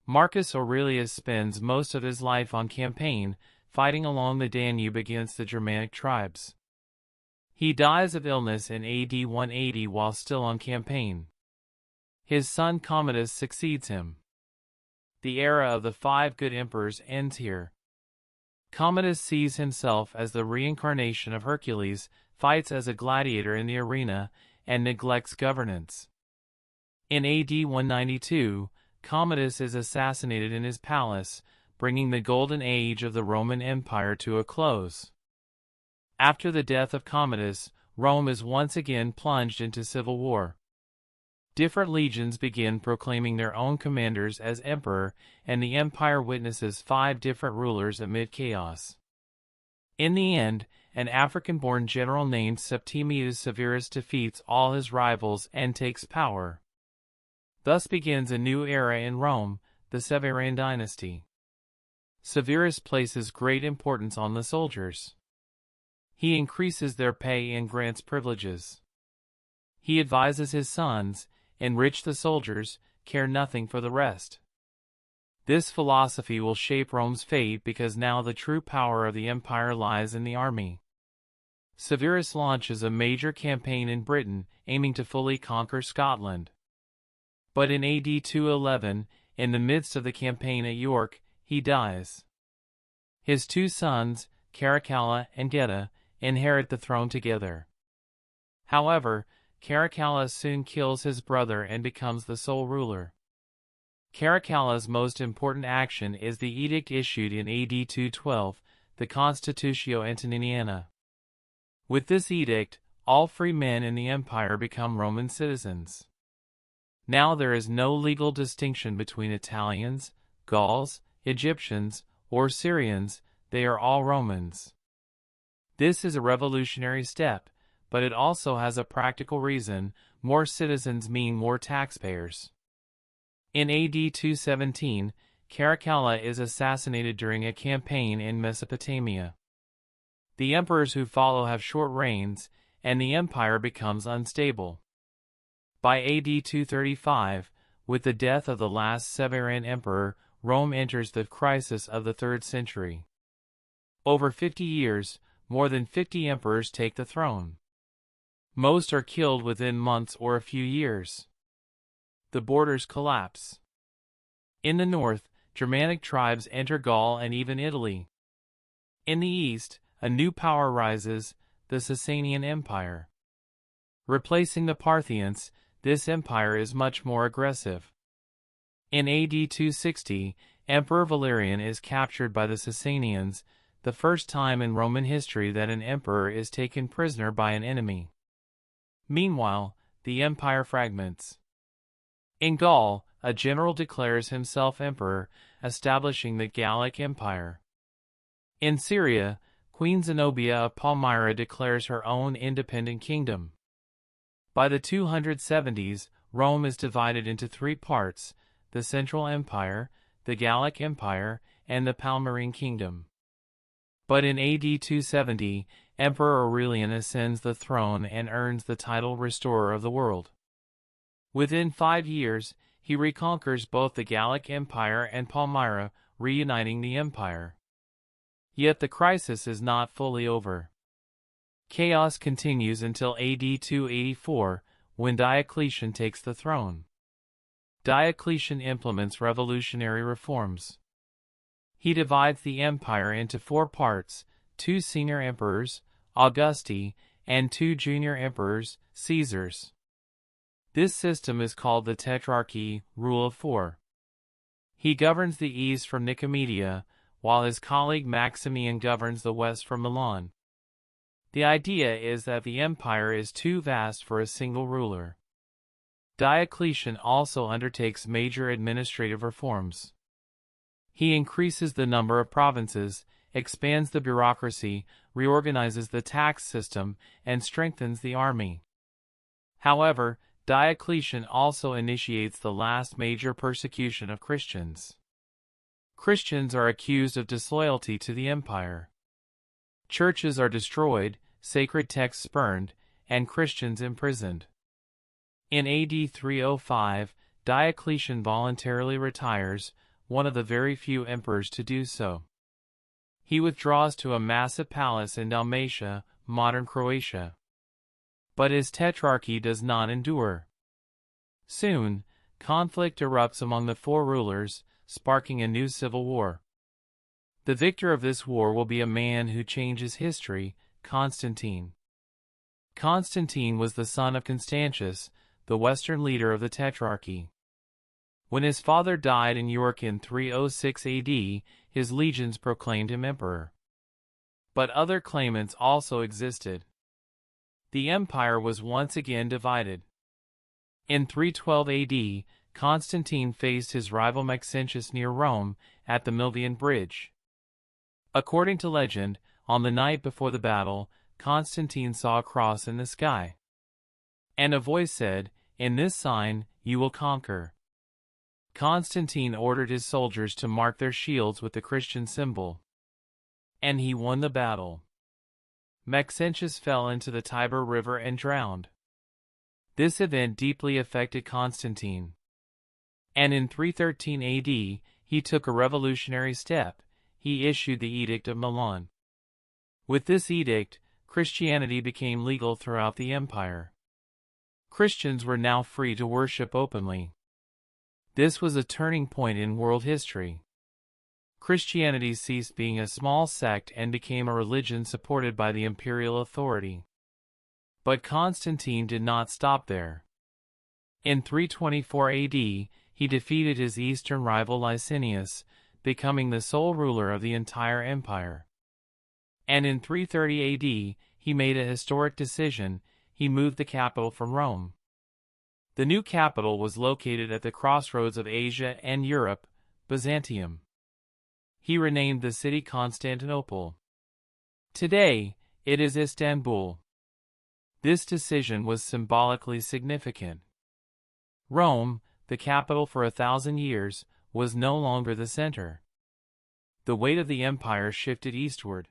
Marcus Aurelius spends most of his life on campaign, fighting along the Danube against the Germanic tribes. He dies of illness in AD 180 while still on campaign. His son Commodus succeeds him. The era of the 5 good emperors ends here. Commodus sees himself as the reincarnation of Hercules, fights as a gladiator in the arena, and neglects governance. In AD 192, Commodus is assassinated in his palace, bringing the golden age of the Roman Empire to a close. After the death of Commodus, Rome is once again plunged into civil war. Different legions begin proclaiming their own commanders as emperor, and the empire witnesses 5 different rulers amid chaos. In the end, an African-born general named Septimius Severus defeats all his rivals and takes power. Thus begins a new era in Rome, the Severan dynasty. Severus places great importance on the soldiers. He increases their pay and grants privileges. He advises his sons, enrich the soldiers, care nothing for the rest. This philosophy will shape Rome's fate because now the true power of the empire lies in the army. Severus launches a major campaign in Britain, aiming to fully conquer Scotland. But in AD 211, in the midst of the campaign at York, he dies. His two sons, Caracalla and Geta, inherit the throne together. However, Caracalla soon kills his brother and becomes the sole ruler. Caracalla's most important action is the edict issued in AD 212, the Constitutio Antoniniana. With this edict, all free men in the empire become Roman citizens. Now there is no legal distinction between Italians, Gauls, Egyptians, or Syrians, they are all Romans. This is a revolutionary step, but it also has a practical reason: more citizens mean more taxpayers. In AD 217, Caracalla is assassinated during a campaign in Mesopotamia. The emperors who follow have short reigns, and the empire becomes unstable. By AD 235, with the death of the last Severan emperor, Rome enters the crisis of the 3rd century. Over 50 years, more than 50 emperors take the throne. Most are killed within months or a few years. The borders collapse. In the north, Germanic tribes enter Gaul and even Italy. In the east, a new power rises, the Sasanian Empire. Replacing the Parthians, this empire is much more aggressive. In AD 260, Emperor Valerian is captured by the Sasanians, the first time in Roman history that an emperor is taken prisoner by an enemy. Meanwhile, the empire fragments. In Gaul, a general declares himself emperor, establishing the Gallic Empire. In Syria, Queen Zenobia of Palmyra declares her own independent kingdom. By the 270s, Rome is divided into 3 parts: the Central Empire, the Gallic Empire, and the Palmyrene Kingdom. But in AD 270, Emperor Aurelian ascends the throne and earns the title Restorer of the World. Within 5 years, he reconquers both the Gallic Empire and Palmyra, reuniting the empire. Yet the crisis is not fully over. Chaos continues until AD 284, when Diocletian takes the throne. Diocletian implements revolutionary reforms. He divides the empire into 4 parts: 2 senior emperors, Augusti, and 2 junior emperors, Caesars. This system is called the Tetrarchy, rule of 4. He governs the east from Nicomedia, while his colleague Maximian governs the west from Milan. The idea is that the empire is too vast for a single ruler. Diocletian also undertakes major administrative reforms. He increases the number of provinces, expands the bureaucracy, reorganizes the tax system, and strengthens the army. However, Diocletian also initiates the last major persecution of Christians. Christians are accused of disloyalty to the empire. Churches are destroyed, sacred texts spurned, and Christians imprisoned. In AD 305, Diocletian voluntarily retires, one of the very few emperors to do so. He withdraws to a massive palace in Dalmatia, modern Croatia. But his tetrarchy does not endure. Soon, conflict erupts among the 4 rulers, sparking a new civil war. The victor of this war will be a man who changes history, Constantine. Constantine was the son of Constantius, the western leader of the tetrarchy. When his father died in York in 306 AD, his legions proclaimed him emperor. But other claimants also existed. The empire was once again divided. In 312 AD, Constantine faced his rival Maxentius near Rome, at the Milvian Bridge. According to legend, on the night before the battle, Constantine saw a cross in the sky. And a voice said, "In this sign, you will conquer." Constantine ordered his soldiers to mark their shields with the Christian symbol. And he won the battle. Maxentius fell into the Tiber River and drowned. This event deeply affected Constantine. And in 313 AD, he took a revolutionary step. He issued the Edict of Milan. With this edict, Christianity became legal throughout the empire. Christians were now free to worship openly. This was a turning point in world history. Christianity ceased being a small sect and became a religion supported by the imperial authority. But Constantine did not stop there. In 324 AD, he defeated his eastern rival Licinius, becoming the sole ruler of the entire empire. And in 330 AD, he made a historic decision. He moved the capital from Rome. The new capital was located at the crossroads of Asia and Europe, Byzantium. He renamed the city Constantinople. Today, it is Istanbul. This decision was symbolically significant. Rome, the capital for 1,000 years, was no longer the center. The weight of the empire shifted eastward.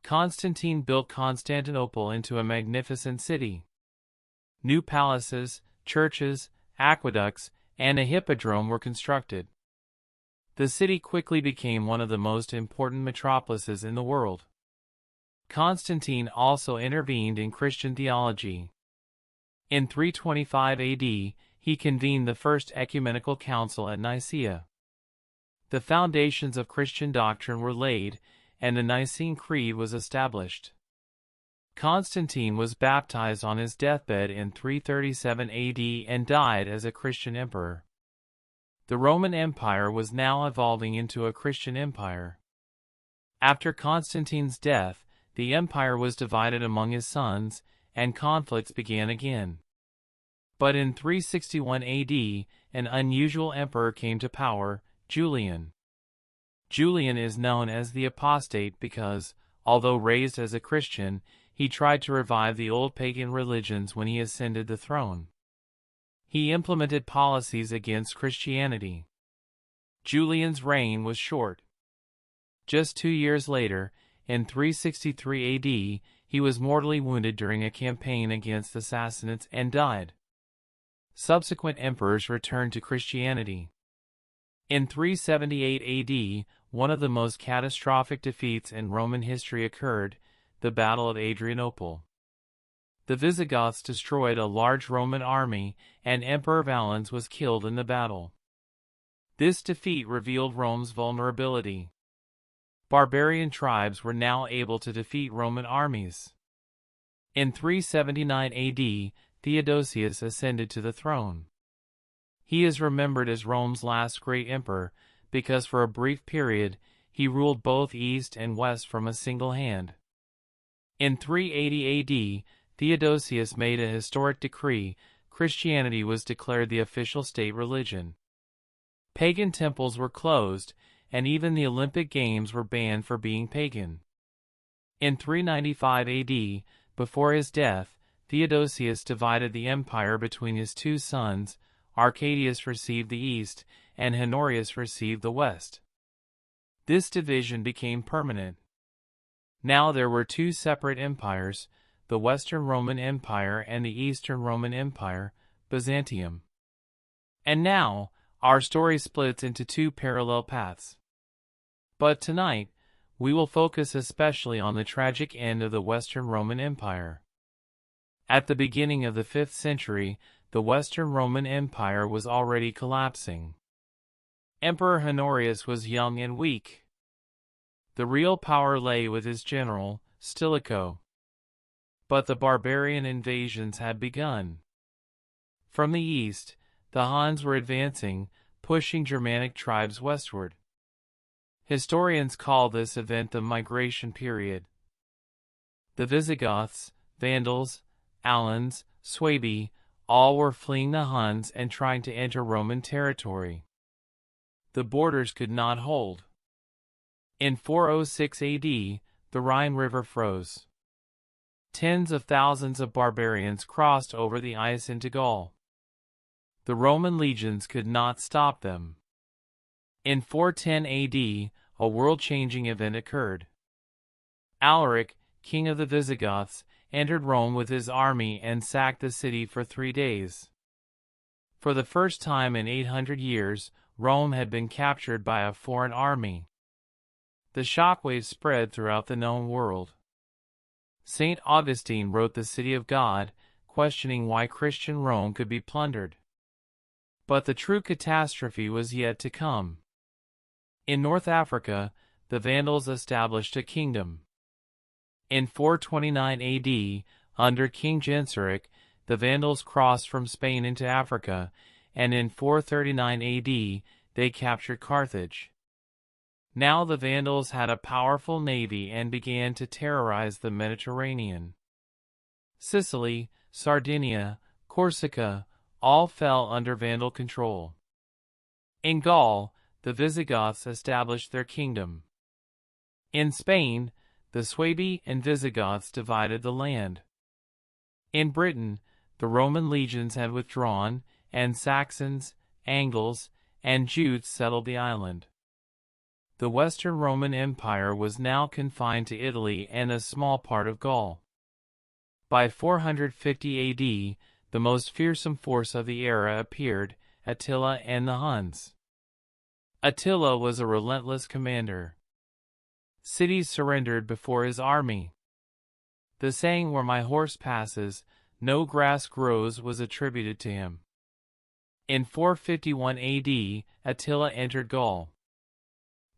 Constantine built Constantinople into a magnificent city. New palaces, churches, aqueducts, and a hippodrome were constructed. The city quickly became one of the most important metropolises in the world. Constantine also intervened in Christian theology. In 325 AD, he convened the First Ecumenical Council at Nicaea. The foundations of Christian doctrine were laid, and the Nicene Creed was established. Constantine was baptized on his deathbed in 337 AD and died as a Christian emperor. The Roman Empire was now evolving into a Christian empire. After Constantine's death, the empire was divided among his sons, and conflicts began again. But in 361 AD, an unusual emperor came to power, Julian. Julian is known as the apostate because, although raised as a Christian, he tried to revive the old pagan religions when he ascended the throne. He implemented policies against Christianity. Julian's reign was short. Just 2 years later, in 363 AD, he was mortally wounded during a campaign against the Sassanids and died. Subsequent emperors returned to Christianity. In 378 AD, one of the most catastrophic defeats in Roman history occurred, the Battle of Adrianople. The Visigoths destroyed a large Roman army, and Emperor Valens was killed in the battle. This defeat revealed Rome's vulnerability. Barbarian tribes were now able to defeat Roman armies. In 379 AD, Theodosius ascended to the throne. He is remembered as Rome's last great emperor because for a brief period he ruled both east and west from a single hand. In 380 AD, Theodosius made a historic decree. Christianity was declared the official state religion. Pagan temples were closed, and even the Olympic Games were banned for being pagan. In 395 AD, before his death, Theodosius divided the empire between his two sons. Arcadius received the east, and Honorius received the west. This division became permanent. Now there were two separate empires, the Western Roman Empire and the Eastern Roman Empire, Byzantium. And now, our story splits into two parallel paths. But tonight, we will focus especially on the tragic end of the Western Roman Empire. At the beginning of the 5th century, the Western Roman Empire was already collapsing. Emperor Honorius was young and weak. The real power lay with his general, Stilicho. But the barbarian invasions had begun. From the east, the Huns were advancing, pushing Germanic tribes westward. Historians call this event the migration period. The Visigoths, Vandals, Alans, Suebi, all were fleeing the Huns and trying to enter Roman territory. The borders could not hold. In 406 AD, the Rhine River froze. Tens of thousands of barbarians crossed over the ice into Gaul. The Roman legions could not stop them. In 410 AD, a world-changing event occurred. Alaric, king of the Visigoths, entered Rome with his army and sacked the city for 3 days. For the first time in 800 years, Rome had been captured by a foreign army. The shockwave spread throughout the known world. St. Augustine wrote The City of God, questioning why Christian Rome could be plundered. But the true catastrophe was yet to come. In North Africa, the Vandals established a kingdom. In 429 AD, under King Genseric, the Vandals crossed from Spain into Africa, and in 439 AD, they captured Carthage. Now the Vandals had a powerful navy and began to terrorize the Mediterranean. Sicily, Sardinia, Corsica, all fell under Vandal control. In Gaul, the Visigoths established their kingdom. In Spain, the Suebi and Visigoths divided the land. In Britain, the Roman legions had withdrawn, and Saxons, Angles, and Jutes settled the island. The Western Roman Empire was now confined to Italy and a small part of Gaul. By 450 AD, the most fearsome force of the era appeared, Attila and the Huns. Attila was a relentless commander. Cities surrendered before his army. The saying, "Where my horse passes, no grass grows," was attributed to him. In 451 AD, Attila entered Gaul.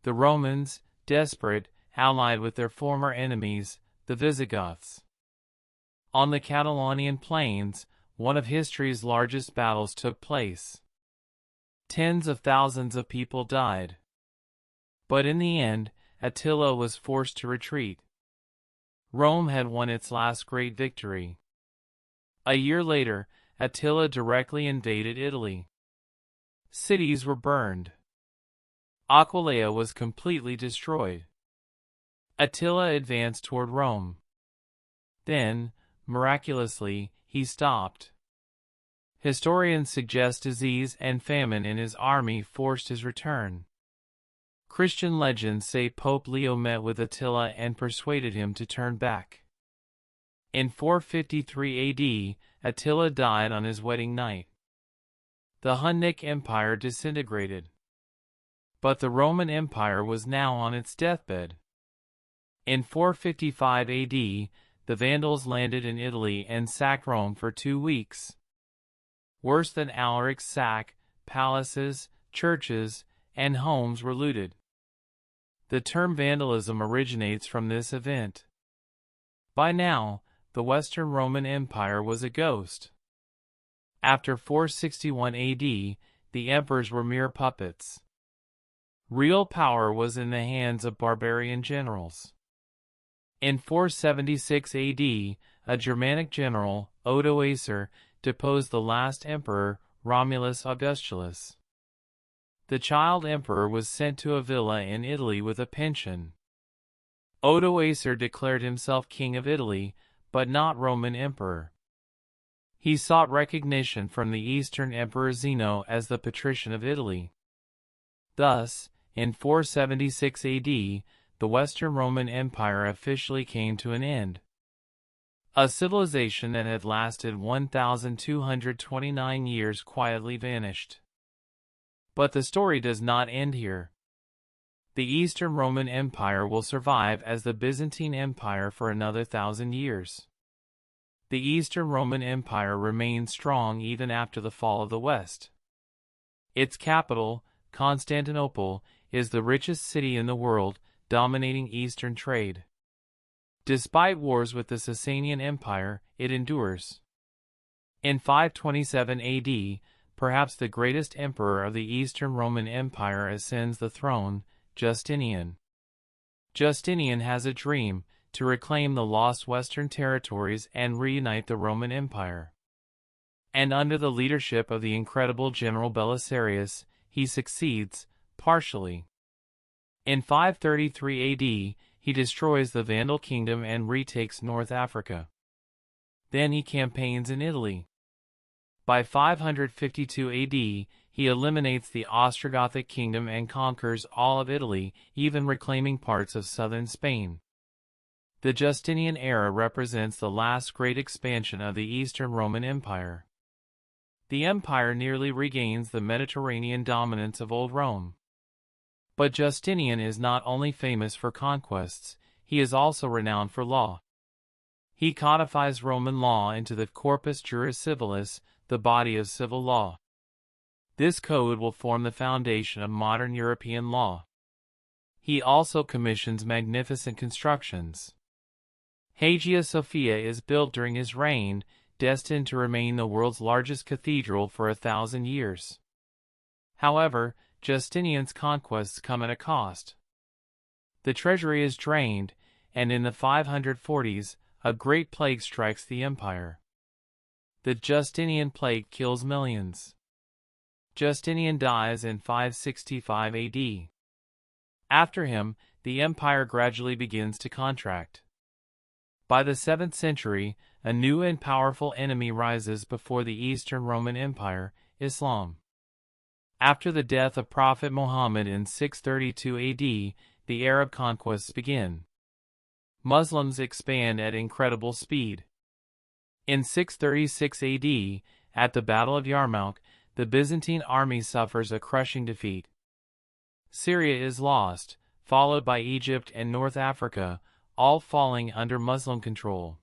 The Romans, desperate, allied with their former enemies, the Visigoths. On the Catalonian plains, one of history's largest battles took place. Tens of thousands of people died. But in the end, Attila was forced to retreat. Rome had won its last great victory. A year later, Attila directly invaded Italy. Cities were burned. Aquileia was completely destroyed. Attila advanced toward Rome. Then, miraculously, he stopped. Historians suggest disease and famine in his army forced his return. Christian legends say Pope Leo met with Attila and persuaded him to turn back. In 453 AD, Attila died on his wedding night. The Hunnic Empire disintegrated. But the Roman Empire was now on its deathbed. In 455 AD, the Vandals landed in Italy and sacked Rome for 2 weeks. Worse than Alaric's sack, palaces, churches, and homes were looted. The term vandalism originates from this event. By now, the Western Roman Empire was a ghost. After 461 AD, the emperors were mere puppets. Real power was in the hands of barbarian generals. In 476 AD, a Germanic general, Odoacer, deposed the last emperor, Romulus Augustulus. The child emperor was sent to a villa in Italy with a pension. Odoacer declared himself king of Italy, but not Roman emperor. He sought recognition from the Eastern Emperor Zeno as the patrician of Italy. Thus, in 476 AD, the Western Roman Empire officially came to an end. A civilization that had lasted 1,229 years quietly vanished. But the story does not end here. The Eastern Roman Empire will survive as the Byzantine Empire for another 1,000 years. The Eastern Roman Empire remained strong even after the fall of the West. Its capital, Constantinople, is the richest city in the world, dominating Eastern trade. Despite wars with the Sasanian Empire, it endures. In 527 AD, perhaps the greatest emperor of the Eastern Roman Empire ascends the throne, Justinian. Justinian has a dream, to reclaim the lost Western territories and reunite the Roman Empire. And under the leadership of the incredible General Belisarius, he succeeds, partially. In 533 AD, he destroys the Vandal kingdom and retakes North Africa. Then he campaigns in Italy. By 552 AD, he eliminates the Ostrogothic kingdom and conquers all of Italy, even reclaiming parts of southern Spain. The Justinian era represents the last great expansion of the Eastern Roman Empire. The empire nearly regains the Mediterranean dominance of Old Rome. But Justinian is not only famous for conquests, he is also renowned for law. He codifies Roman law into the Corpus Juris Civilis, the body of civil law. This code will form the foundation of modern European law. He also commissions magnificent constructions. Hagia Sophia is built during his reign, destined to remain the world's largest cathedral for 1,000 years. However, Justinian's conquests come at a cost. The treasury is drained, and in the 540s, a great plague strikes the empire. The Justinian plague kills millions. Justinian dies in 565 AD. After him, the empire gradually begins to contract. By the 7th century, a new and powerful enemy rises before the Eastern Roman Empire, Islam. After the death of Prophet Muhammad in 632 AD, the Arab conquests begin. Muslims expand at incredible speed. In 636 AD, at the Battle of Yarmouk, the Byzantine army suffers a crushing defeat. Syria is lost, followed by Egypt and North Africa, all falling under Muslim control.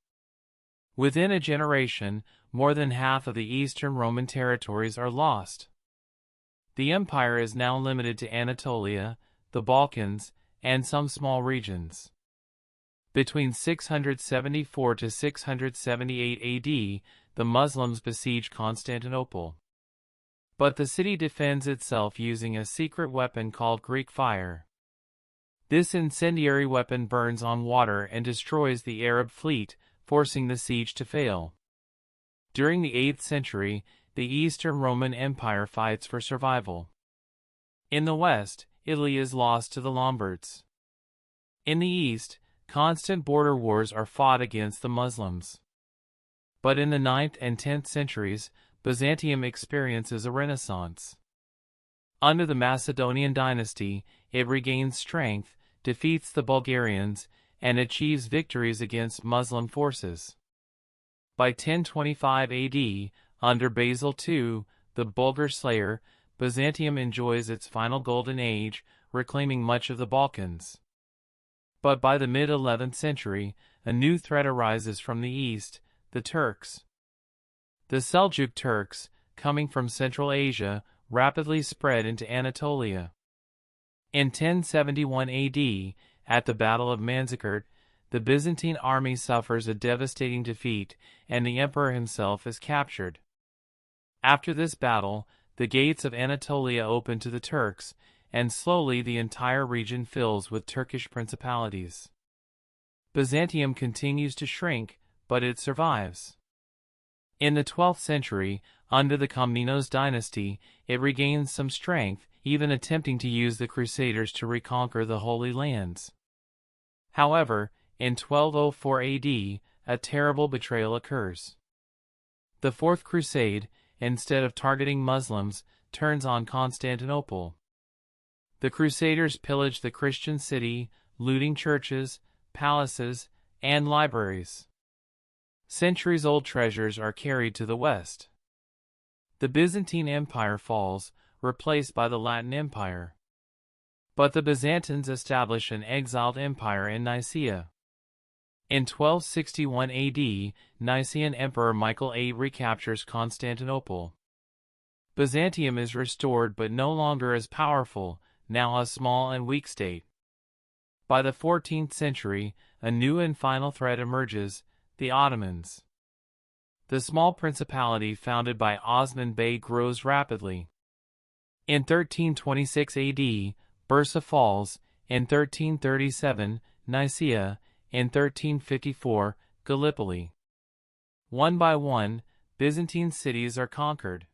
Within a generation, more than half of the Eastern Roman territories are lost. The empire is now limited to Anatolia, the Balkans, and some small regions. Between 674 to 678 AD, the Muslims besiege Constantinople. But the city defends itself using a secret weapon called Greek fire. This incendiary weapon burns on water and destroys the Arab fleet, forcing the siege to fail. During the 8th century, the Eastern Roman Empire fights for survival. In the west, Italy is lost to the Lombards. In the east, constant border wars are fought against the Muslims. But in the 9th and 10th centuries, Byzantium experiences a renaissance. Under the Macedonian dynasty, it regains strength, defeats the Bulgarians, and achieves victories against Muslim forces. By 1025 AD, under Basil II, the Bulgar slayer, Byzantium enjoys its final golden age, reclaiming much of the Balkans. But by the mid-11th century, a new threat arises from the east, the Turks. The Seljuk Turks, coming from Central Asia, rapidly spread into Anatolia. In 1071 AD, at the Battle of Manzikert, the Byzantine army suffers a devastating defeat, and the emperor himself is captured. After this battle, the gates of Anatolia open to the Turks, and slowly the entire region fills with Turkish principalities. Byzantium continues to shrink, but it survives. In the 12th century, under the Komnenos dynasty, it regains some strength, even attempting to use the Crusaders to reconquer the Holy Lands. However, in 1204 AD, a terrible betrayal occurs. The Fourth Crusade, instead of targeting Muslims, turns on Constantinople. The Crusaders pillage the Christian city, looting churches, palaces, and libraries. Centuries-old treasures are carried to the west. The Byzantine Empire falls, replaced by the Latin Empire. But the Byzantines establish an exiled empire in Nicaea. In 1261 AD, Nicaean Emperor Michael VIII recaptures Constantinople. Byzantium is restored but no longer as powerful, now a small and weak state. By the 14th century, a new and final threat emerges, the Ottomans. The small principality founded by Osman Bey grows rapidly. In 1326 AD, Bursa falls, in 1337, Nicaea, in 1354, Gallipoli. One by one, Byzantine cities are conquered.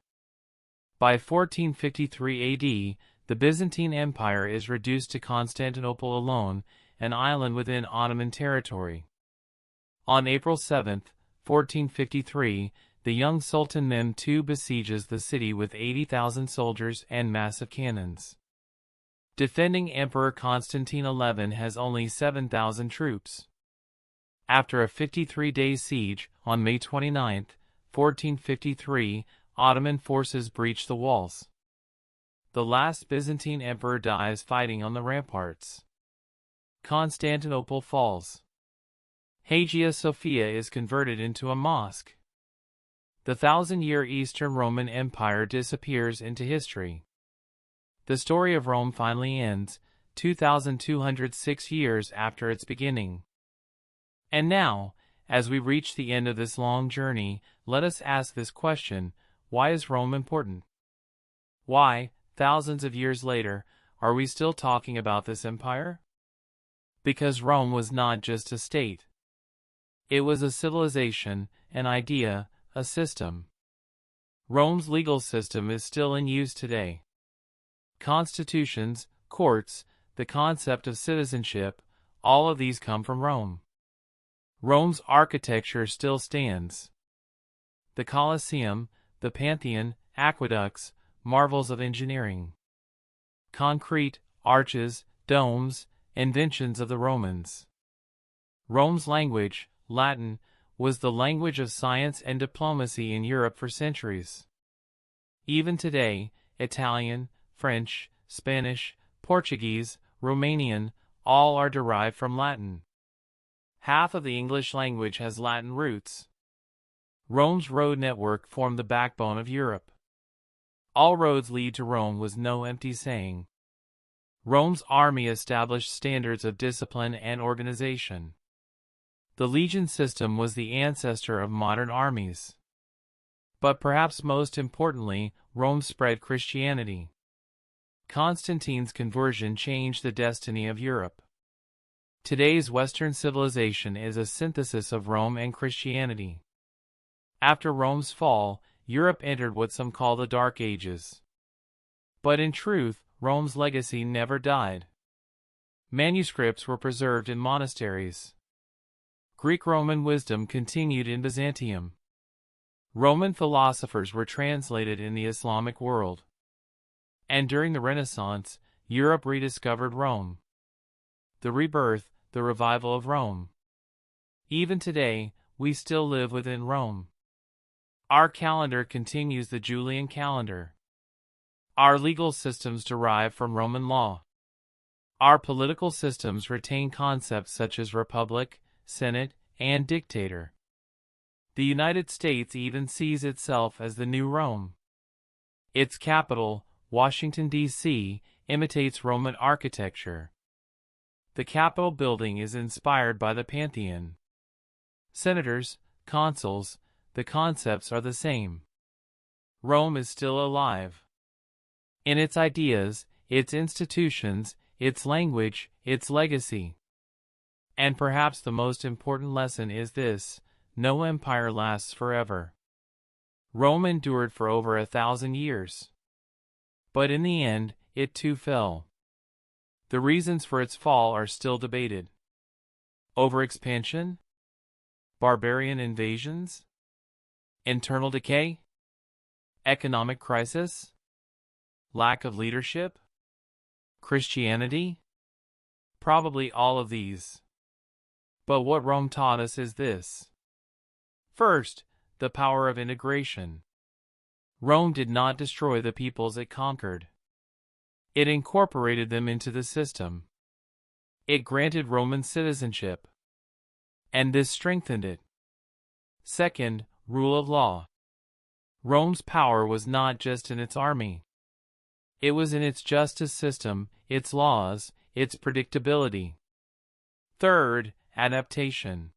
By 1453 AD, the Byzantine Empire is reduced to Constantinople alone, an island within Ottoman territory. On April 7, 1453, the young Sultan Mehmed II besieges the city with 80,000 soldiers and massive cannons. Defending Emperor Constantine XI has only 7,000 troops. After a 53-day siege, on May 29, 1453, Ottoman forces breach the walls. The last Byzantine emperor dies fighting on the ramparts. Constantinople falls. Hagia Sophia is converted into a mosque. The 1,000-year Eastern Roman Empire disappears into history. The story of Rome finally ends, 2,206 years after its beginning. And now, as we reach the end of this long journey, let us ask this question: why is Rome important? Why, thousands of years later, are we still talking about this empire? Because Rome was not just a state. It was a civilization, an idea, a system. Rome's legal system is still in use today. Constitutions, courts, the concept of citizenship, all of these come from Rome. Rome's architecture still stands. The Colosseum, the Pantheon, aqueducts, marvels of engineering. Concrete, arches, domes, inventions of the Romans. Rome's language, Latin, was the language of science and diplomacy in Europe for centuries. Even today, Italian, French, Spanish, Portuguese, Romanian, all are derived from Latin. Half of the English language has Latin roots. Rome's road network formed the backbone of Europe. All roads lead to Rome was no empty saying. Rome's army established standards of discipline and organization. The legion system was the ancestor of modern armies. But perhaps most importantly, Rome spread Christianity. Constantine's conversion changed the destiny of Europe. Today's Western civilization is a synthesis of Rome and Christianity. After Rome's fall, Europe entered what some call the Dark Ages. But in truth, Rome's legacy never died. Manuscripts were preserved in monasteries. Greek-Roman wisdom continued in Byzantium. Roman philosophers were translated in the Islamic world. And during the Renaissance, Europe rediscovered Rome. The rebirth, the revival of Rome. Even today, we still live within Rome. Our calendar continues the Julian calendar. Our legal systems derive from Roman law. Our political systems retain concepts such as republic, senate, and dictator. The United States even sees itself as the new Rome. Its capital, Washington, D.C., imitates Roman architecture. The Capitol building is inspired by the Pantheon. Senators, consuls, the concepts are the same. Rome is still alive. In its ideas, its institutions, its language, its legacy. And perhaps the most important lesson is this: no empire lasts forever. Rome endured for over 1,000 years. But in the end, it too fell. The reasons for its fall are still debated. Overexpansion? Barbarian invasions? Internal decay? Economic crisis? Lack of leadership? Christianity? Probably all of these. But what Rome taught us is this. First, the power of integration. Rome did not destroy the peoples it conquered. It incorporated them into the system. It granted Roman citizenship. And this strengthened it. Second, rule of law. Rome's power was not just in its army. It was in its justice system, its laws, its predictability. Third, adaptation.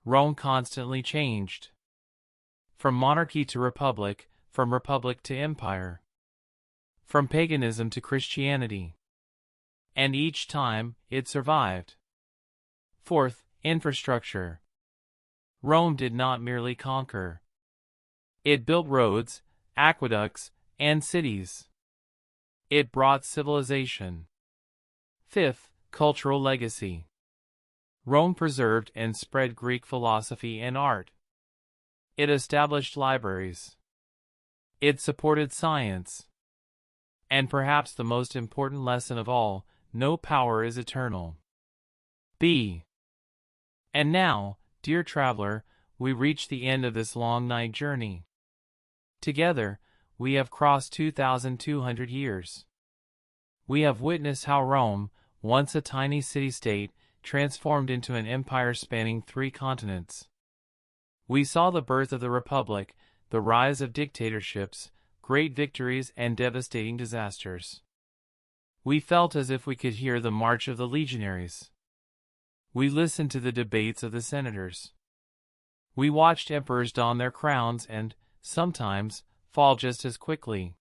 Rome constantly changed. From monarchy to republic, from republic to empire. From paganism to Christianity. And each time, it survived. Fourth, infrastructure. Rome did not merely conquer. It built roads, aqueducts, and cities. It brought civilization. Fifth, cultural legacy. Rome preserved and spread Greek philosophy and art. It established libraries. It supported science. And perhaps the most important lesson of all, no power is eternal. B. And now, dear traveler, we reach the end of this long night journey. Together, we have crossed 2,200 years. We have witnessed how Rome, once a tiny city-state, transformed into an empire spanning 3 continents. We saw the birth of the Republic, the rise of dictatorships, great victories and devastating disasters. We felt as if we could hear the march of the legionaries. We listened to the debates of the senators. We watched emperors don their crowns and, sometimes, fall just as quickly.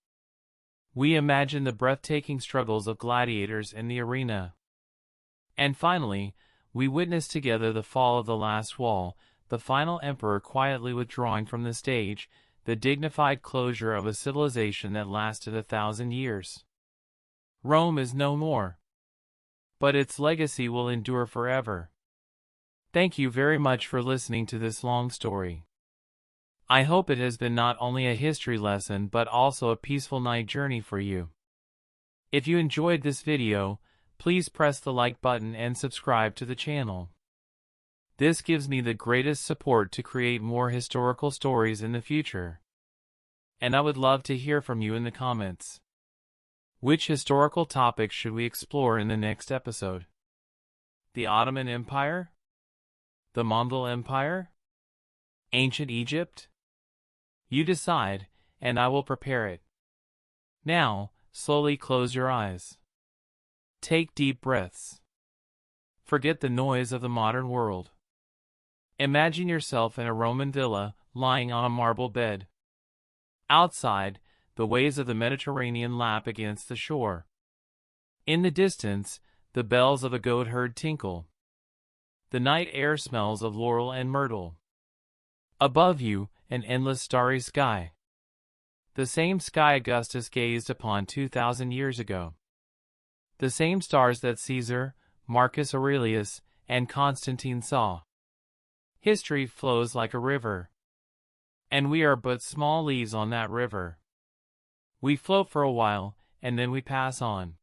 We imagined the breathtaking struggles of gladiators in the arena. And finally, we witnessed together the fall of the last wall, the final emperor quietly withdrawing from the stage, the dignified closure of a civilization that lasted 1,000 years. Rome is no more. But its legacy will endure forever. Thank you very much for listening to this long story. I hope it has been not only a history lesson but also a peaceful night journey for you. If you enjoyed this video, please press the like button and subscribe to the channel. This gives me the greatest support to create more historical stories in the future. And I would love to hear from you in the comments. Which historical topics should we explore in the next episode? The Ottoman Empire? The Mongol Empire? Ancient Egypt? You decide, and I will prepare it. Now, slowly close your eyes. Take deep breaths. Forget the noise of the modern world. Imagine yourself in a Roman villa, lying on a marble bed. Outside, the waves of the Mediterranean lap against the shore. In the distance, the bells of a goat herd tinkle. The night air smells of laurel and myrtle. Above you, an endless starry sky. The same sky Augustus gazed upon 2,000 years ago. The same stars that Caesar, Marcus Aurelius, and Constantine saw. History flows like a river. And we are but small leaves on that river. We float for a while, and then we pass on.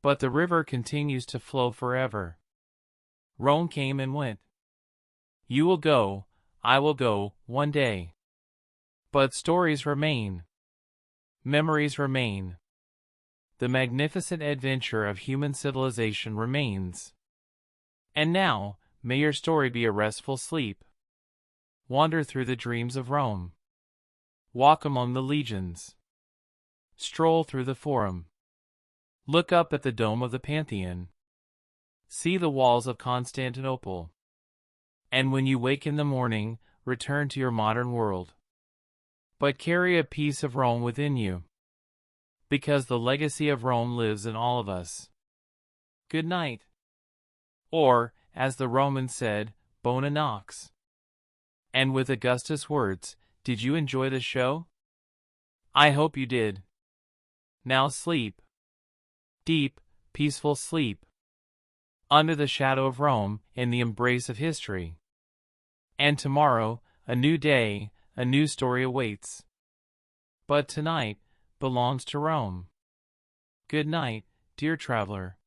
But the river continues to flow forever. Rome came and went. You will go, I will go, one day. But stories remain. Memories remain. The magnificent adventure of human civilization remains. And now, may your story be a restful sleep. Wander through the dreams of Rome. Walk among the legions. Stroll through the Forum. Look up at the dome of the Pantheon. See the walls of Constantinople. And when you wake in the morning, return to your modern world. But carry a piece of Rome within you. Because the legacy of Rome lives in all of us. Good night. Or, as the Romans said, bona nox. And with Augustus' words, did you enjoy the show? I hope you did. Now sleep. Deep, peaceful sleep. Under the shadow of Rome, in the embrace of history. And tomorrow, a new day, a new story awaits. But tonight belongs to Rome. Good night, dear traveler.